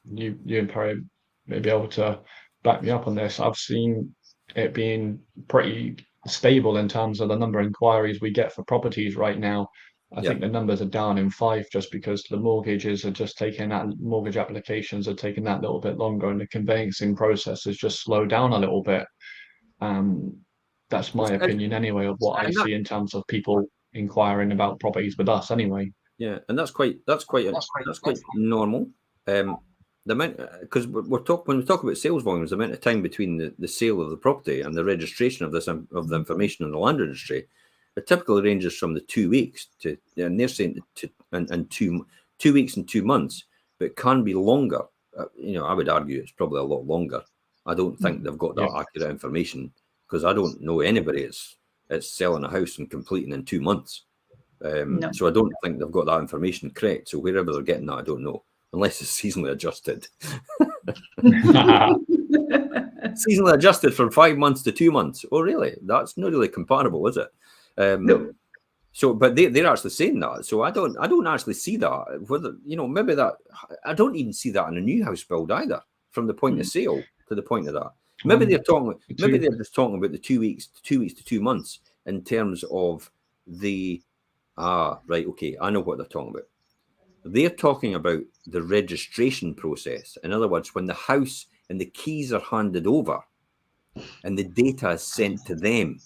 you and Perry may be able to back me up on this. I've seen it being pretty stable in terms of the number of inquiries we get for properties right now. I think the numbers are down in Fife just because the mortgages are just taking that, mortgage applications are taking that little bit longer, and the conveyancing process has just slowed down a little bit. That's my opinion anyway of what I see in terms of people inquiring about properties with us anyway. Yeah, and that's quite normal. Because when we talk about sales volumes, the amount of time between the sale of the property and the registration of the information in the land registry, it typically ranges from the 2 weeks to, and they're saying and 2 weeks and 2 months, but it can be longer. I would argue it's probably a lot longer. I don't think they've got that accurate information because I don't know anybody that's selling a house and completing in 2 months. No. So I don't think they've got that information correct. So wherever they're getting that, I don't know, unless it's seasonally adjusted. Seasonally adjusted from 5 months to 2 months. Oh, really? That's not really comparable, is it? No. So, but they're actually saying that. So I don't actually see that. Whether maybe that I don't even see that in a new house build either. From the point of sale to the point of that, maybe they're talking. Maybe they're just talking about the 2 weeks to 2 months in terms of the. Right. Okay. I know what they're talking about. They're talking about the registration process. In other words, when the house and the keys are handed over and the data is sent to them,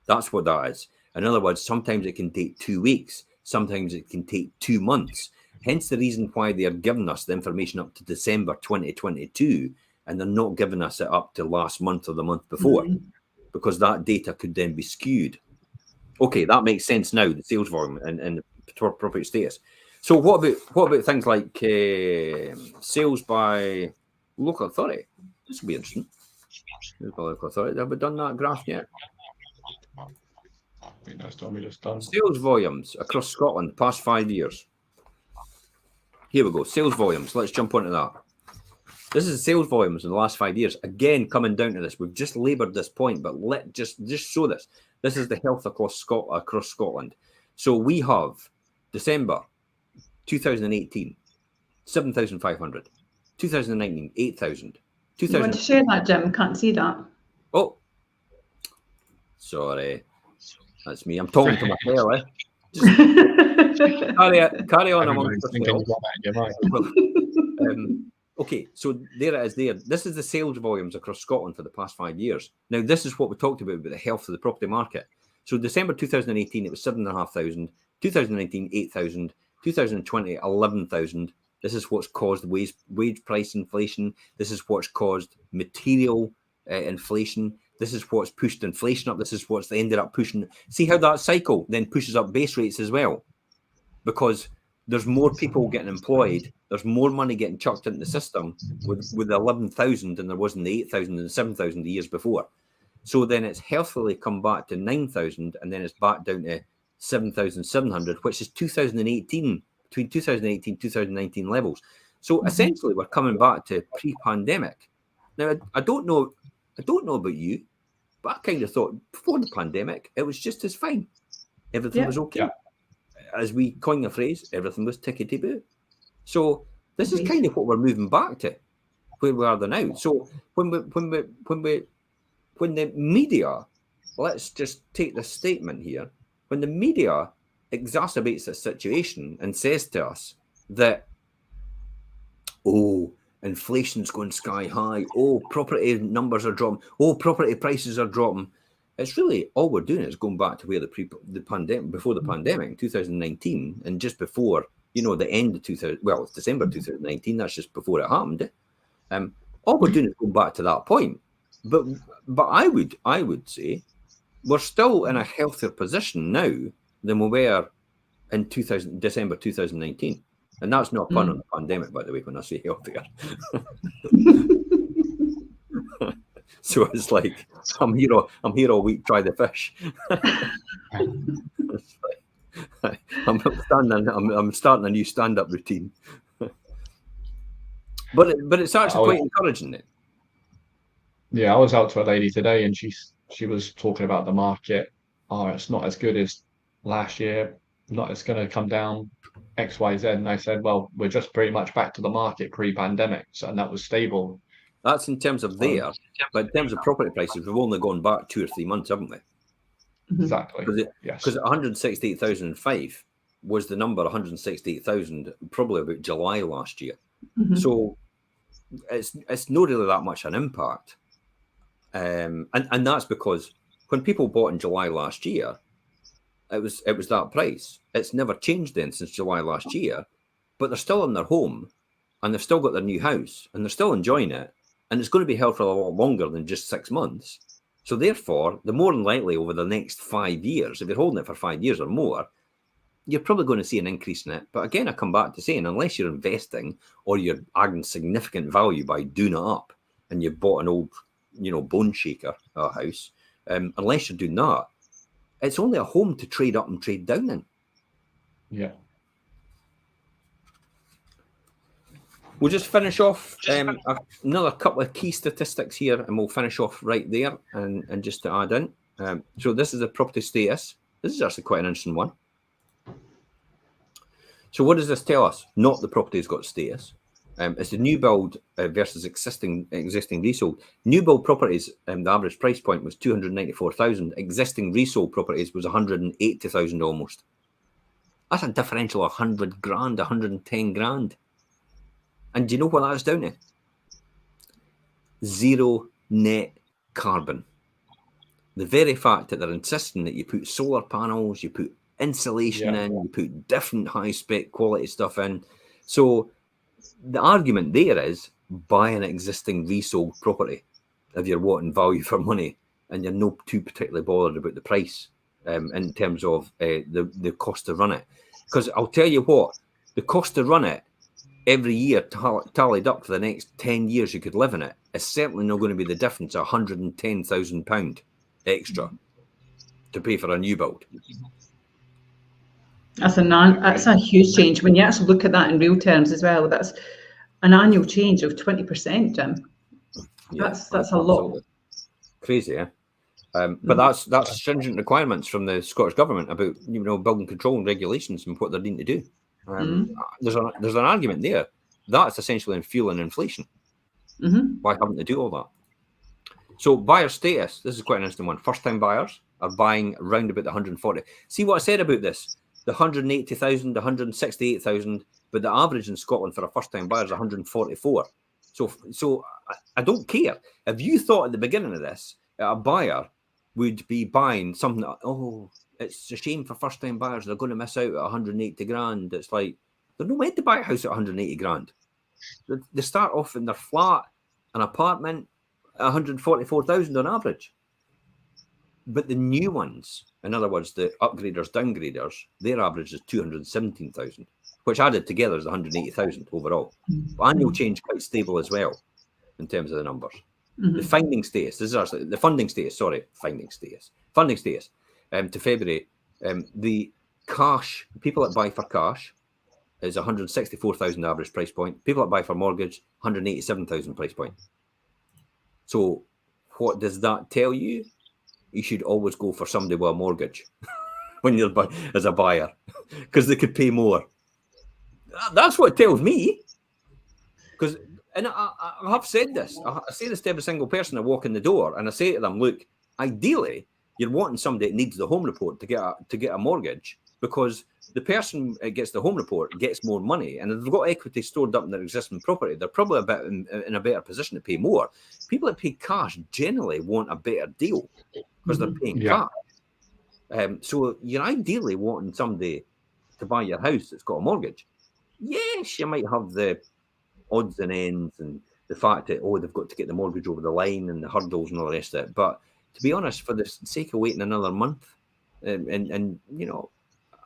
that's what that is. In other words, sometimes it can take 2 weeks. Sometimes it can take 2 months. Hence the reason why they are giving us the information up to December 2022 and they're not giving us it up to last month or the month before because that data could then be skewed. Okay, that makes sense now, the sales volume and the property status. So what about things like sales by local authority? This will be interesting. Sales by local authority. Have we done that graph yet? I think that's done. We just done. Sales volumes across Scotland past 5 years. Here we go. Sales volumes. Let's jump onto that. This is sales volumes in the last 5 years. Again, coming down to this. We've just laboured this point, but let just show this. This is the health across Scotland. So we have December 2018, 7,500. 2019, 8,000. You want to share that, Jim? Can't see that. Oh, sorry. That's me. I'm talking to myself. Just carry on amongst okay, so there it is there. This is the sales volumes across Scotland for the past 5 years. Now, this is what we talked about the health of the property market. So December 2018, it was 7,500. 2019, 8,000. 2020, 11,000. This is what's caused wage price inflation. This is what's caused material inflation. This is what's pushed inflation up. This is what's ended up pushing. See how that cycle then pushes up base rates as well, because there's more people getting employed. There's more money getting chucked into the system with 11,000 than there was in the 8,000 and 7,000 the years before. So then it's healthily come back to 9,000, and then it's back down to 7,700, which is 2018, between 2018 and 2019 levels. So essentially, we're coming back to pre-pandemic. Now, I don't know about you, but I kind of thought before the pandemic, it was just as fine. Everything was okay. Yeah. As we coin a phrase, everything was tickety-boo. So this is Agreed. kind of what we're moving back to, where we are now. So when the media, let's just take this statement here, when the media exacerbates the situation and says to us that, oh, inflation's going sky high, oh, property numbers are dropping, oh, property prices are dropping, it's really all we're doing is going back to where the pandemic, before the pandemic, 2019, and just before, the end of 2000, well, it's December 2019, that's just before it happened. All we're doing is going back to that point. But I would say we're still in a healthier position now than we were in December 2019. And that's not a pun on the pandemic, by the way, when I say healthier. So it's like, I'm here all week, try the fish. I'm starting a new stand-up routine. But it's actually quite encouraging it. Yeah, I was out to a lady today and she was talking about the market. Oh, it's not as good as last year. It's going to come down X, Y, Z. And I said, well, we're just pretty much back to the market pre-pandemic. So, and that was stable. That's in terms of there. But in terms of property prices, we've only gone back 2 or 3 months, haven't we? Exactly. Yes. Because 168,000 in Fife was the number 168,000 probably about July last year. So it's not really that much an impact. And that's because when people bought in July last year, it was that price. It's never changed then since July last year, but they're still in their home and they've still got their new house and they're still enjoying it, and it's going to be held for a lot longer than just 6 months. So therefore, the more than likely over the next 5 years, if you're holding it for 5 years or more, you're probably going to see an increase in it. But again, I come back to saying, unless you're investing or you're adding significant value by doing it up and you've bought an old, bone shaker house, unless you're doing that, it's only a home to trade up and trade down in. Yeah. We'll just finish off another couple of key statistics here, and we'll finish off right there. And just to add in, so this is the property status. This is actually quite an interesting one. So what does this tell us? Not the property's got status. It's the new build versus existing resold. New build properties, the average price point was 294,000. Existing resold properties was 180,000 almost. That's a differential of 100 grand, 110 grand. And do you know what that's down to? Zero net carbon. The very fact that they're insisting that you put solar panels, you put insulation in, you put different high spec quality stuff in. So the argument there is buy an existing resold property if you're wanting value for money and you're not too particularly bothered about the price in terms of the cost to run it. Because I'll tell you what, the cost to run it every year tallied up for the next 10 years you could live in it is certainly not going to be the difference of £110,000 extra to pay for a new build. That's a huge change. When you actually look at that in real terms as well, that's an annual change of 20%, Jim. Yeah, that's a lot. Crazy, yeah. But that's stringent requirements from the Scottish government about building control and regulations and what they're needing to do. There's an argument there. That's essentially fueling inflation. By having to do all that. So buyer status, this is quite an interesting one. First time buyers are buying around about the 140. See what I said about this? The 180,000, the 168,000, but the average in Scotland for a first time buyer is 144. So I don't care. If you thought at the beginning of this, a buyer would be buying something that, it's a shame for first time buyers, they're going to miss out at 180 grand. It's like, they're not meant to buy a house at 180 grand. They start off in their flat, an apartment, 144,000 on average. But the new ones, in other words, the upgraders, downgraders, their average is 217,000, which added together is 180,000 overall. But annual change quite stable as well in terms of the numbers. The finding status, this is actually the funding status, funding status to February, the cash, people that buy for cash is 164,000 average price point. People that buy for mortgage, 187,000 price point. So what does that tell you? You should always go for somebody with a mortgage when you're as a buyer, because they could pay more. That's what it tells me. Because, and I have said this, I say this to every single person I walk in the door, and I say to them, look, ideally, you're wanting somebody that needs the home report to get a mortgage, because the person that gets the home report gets more money, and if they've got equity stored up in their existing property, they're probably in a better position to pay more. People that pay cash generally want a better deal because they're paying cash. So you're ideally wanting somebody to buy your house that's got a mortgage. Yes, you might have the odds and ends and the fact that, they've got to get the mortgage over the line and the hurdles and all the rest of it. But to be honest, for the sake of waiting another month and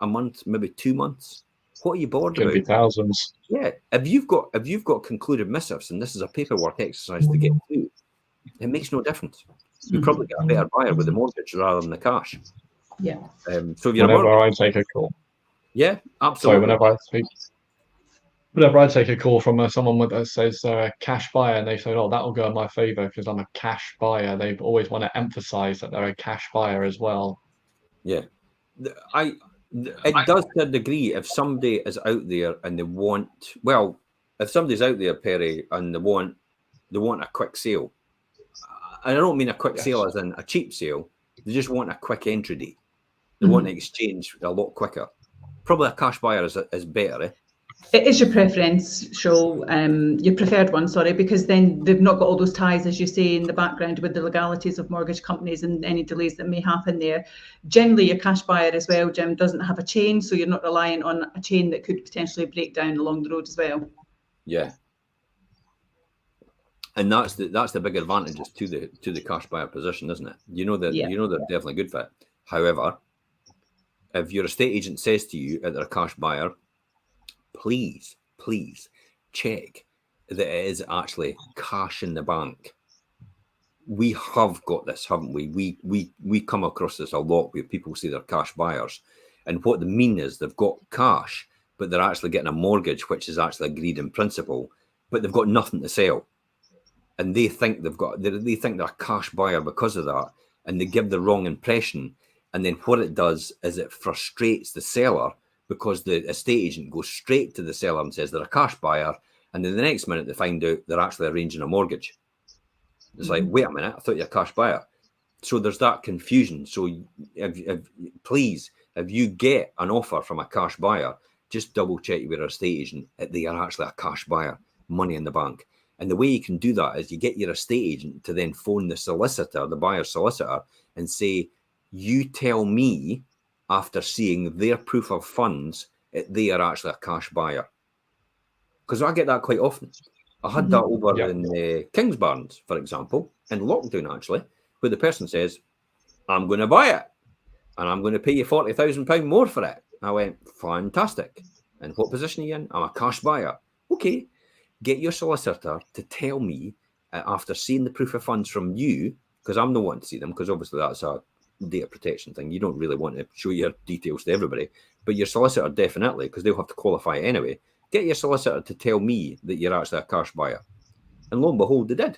a month, maybe 2 months, what are you bored about? Could be thousands. Yeah. If you've got concluded missives and this is a paperwork exercise to get through, it makes no difference. You probably get a better buyer with the mortgage rather than the cash. Yeah. So if you're whenever I take a call. Yeah, absolutely. So whenever I take a call from someone that says they're a cash buyer and they say, that'll go in my favor because I'm a cash buyer, they always want to emphasize that they're a cash buyer as well. Yeah. It does to a degree. If somebody is out there and they want, if somebody's out there, Perry, and they want a quick sale, and I don't mean a quick sale as in a cheap sale, they just want a quick entry date. They want to exchange a lot quicker. Probably a cash buyer is better, eh? It is your preference, Shoal, your preferred one, sorry, because then they've not got all those ties, as you say, in the background with the legalities of mortgage companies and any delays that may happen there. Generally, your cash buyer as well, Jim, doesn't have a chain, so you're not reliant on a chain that could potentially break down along the road as well. Yeah. And that's the big advantages to the cash buyer position, isn't it? You know they're definitely good fit. However, if your estate agent says to you that they're a cash buyer, please check that it is actually cash in the bank. We have got this, haven't we? We come across this a lot where people say they're cash buyers, and what they mean is they've got cash, but they're actually getting a mortgage, which is actually agreed in principle, but they've got nothing to sell, and they think they think they're a cash buyer because of that, and they give the wrong impression. And then what it does is it frustrates the seller, because the estate agent goes straight to the seller and says they're a cash buyer, and then the next minute they find out they're actually arranging a mortgage. It's like, wait a minute, I thought you're a cash buyer. So there's that confusion. So if you get an offer from a cash buyer, just double check with your estate agent that they are actually a cash buyer, money in the bank. And the way you can do that is you get your estate agent to then phone the solicitor, the buyer's solicitor, and say, you tell me after seeing their proof of funds that they are actually a cash buyer. Because I get that quite often. I had that over in Kingsbarns, for example, in lockdown actually, where the person says, I'm going to buy it and I'm going to pay you £40,000 more for it. I went, fantastic. And what position are you in? I'm a cash buyer. Okay, get your solicitor to tell me after seeing the proof of funds from you, because I'm the one to see them, because obviously that's a data protection thing. You don't really want to show your details to everybody, but your solicitor definitely, because they'll have to qualify it anyway. Get your solicitor to tell me that you're actually a cash buyer. And lo and behold, they did.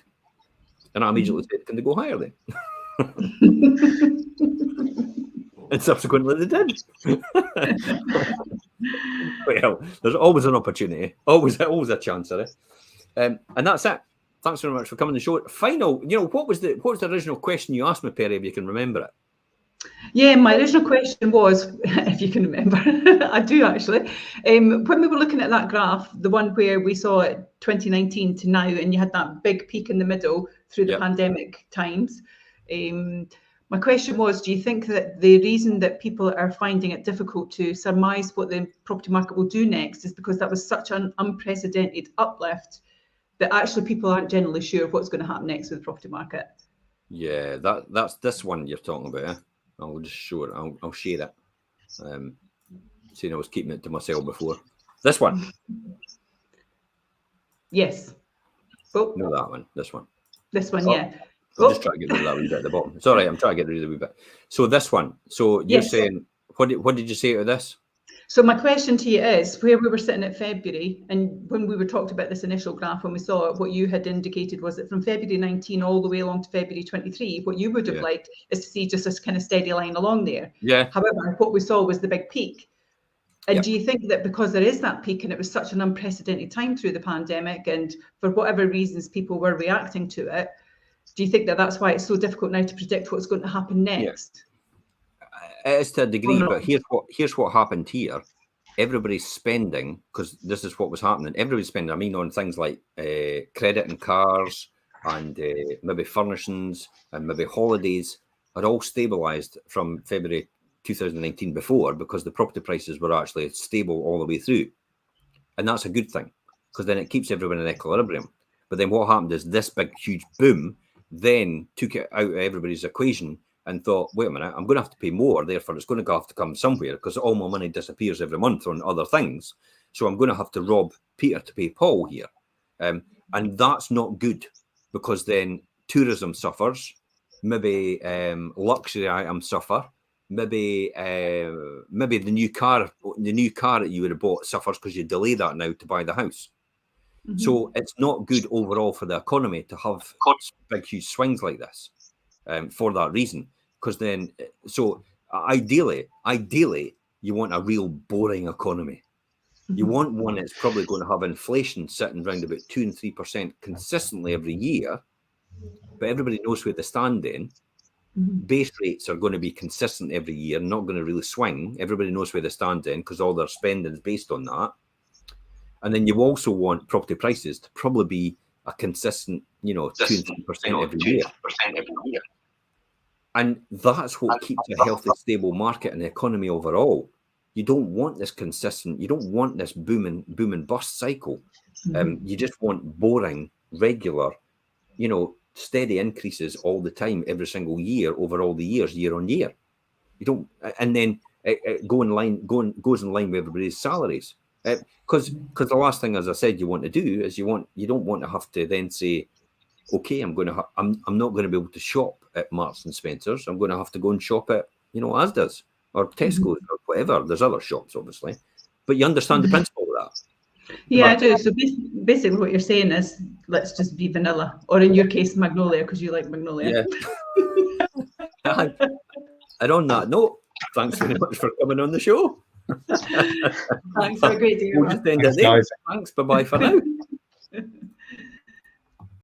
And I immediately said, can they go higher then? And subsequently they did. Well, there's always an opportunity, always a chance of it. And that's it. Thanks very much for coming on the show. Final, what was the original question you asked me, Perry, if you can remember it? Yeah, my original question was, if you can remember, I do actually, when we were looking at that graph, the one where we saw it 2019 to now, and you had that big peak in the middle through the pandemic times. My question was, do you think that the reason that people are finding it difficult to surmise what the property market will do next is because that was such an unprecedented uplift that actually people aren't generally sure what's going to happen next with the property market? Yeah, that's this one you're talking about, eh? I'll just show it. I'll share it. Seeing I was keeping it to myself before. This one. Yes. Oh. No, that one. This one. This one, yeah. I'll just try to get rid of that wee bit at the bottom. It's all right. I'm trying to get rid of the wee bit. So this one. So you're saying, what did you say to this? So my question to you is, where we were sitting at February, and when we were talked about this initial graph, when we saw it, what you had indicated was that from February 19 all the way along to February 23, what you would have liked is to see just this kind of steady line along there. Yeah. However, what we saw was the big peak. And Yep. do you think that because there is that peak and it was such an unprecedented time through the pandemic, and for whatever reasons people were reacting to it, do you think that that's why it's so difficult now to predict what's going to happen next? It is to a degree, not? but here's what happened here. Everybody's spending, because this is what was happening. Everybody's spending, I mean, on things like credit and cars and maybe furnishings and maybe holidays are all stabilised from February 2019 before, because the property prices were actually stable all the way through. And that's a good thing, because then it keeps everyone in equilibrium. But then what happened is this big, huge boom then took it out of everybody's equation and thought, wait a minute, I'm going to have to pay more. Therefore, it's going to have to come somewhere, because all my money disappears every month on other things. So I'm going to have to rob Peter to pay Paul here. And that's not good, because then tourism suffers, maybe luxury items suffer, maybe the new car that you would have bought suffers because you delay that now to buy the house. Mm-hmm. So it's not good overall for the economy to have big, huge swings like this, for that reason. Because then, so ideally, you want a real boring economy. You want one that's probably going to have inflation sitting around about 2 and 3% consistently every year, but everybody knows where they stand in. Base rates are going to be consistent every year, not going to really swing. Everybody knows where they stand in, because all their spending is based on that. And then you also want property prices to probably be a consistent, 2 and 3% every year. And that's what keeps a healthy, stable market and the economy overall. You don't want this consistent, you don't want this boom and bust cycle. You just want boring, regular, steady increases all the time, every single year, over all the years, year on year. You don't, and then it goes in line with everybody's salaries. Because the last thing, as I said, you want to do is you don't want to have to then say, okay, I'm not going to be able to shop at Marks and Spencer's. I'm going to have to go and shop at Asda's or Tesco's or whatever. There's other shops, obviously, but you understand the principle of that. Yeah, I do. So basically what you're saying is, let's just be vanilla, or in your case, Magnolia, because you like Magnolia. Yeah. And on that note, thanks very much for coming on the show. Thanks, for a great day. We'll just end it there. Thanks. Bye-bye for now.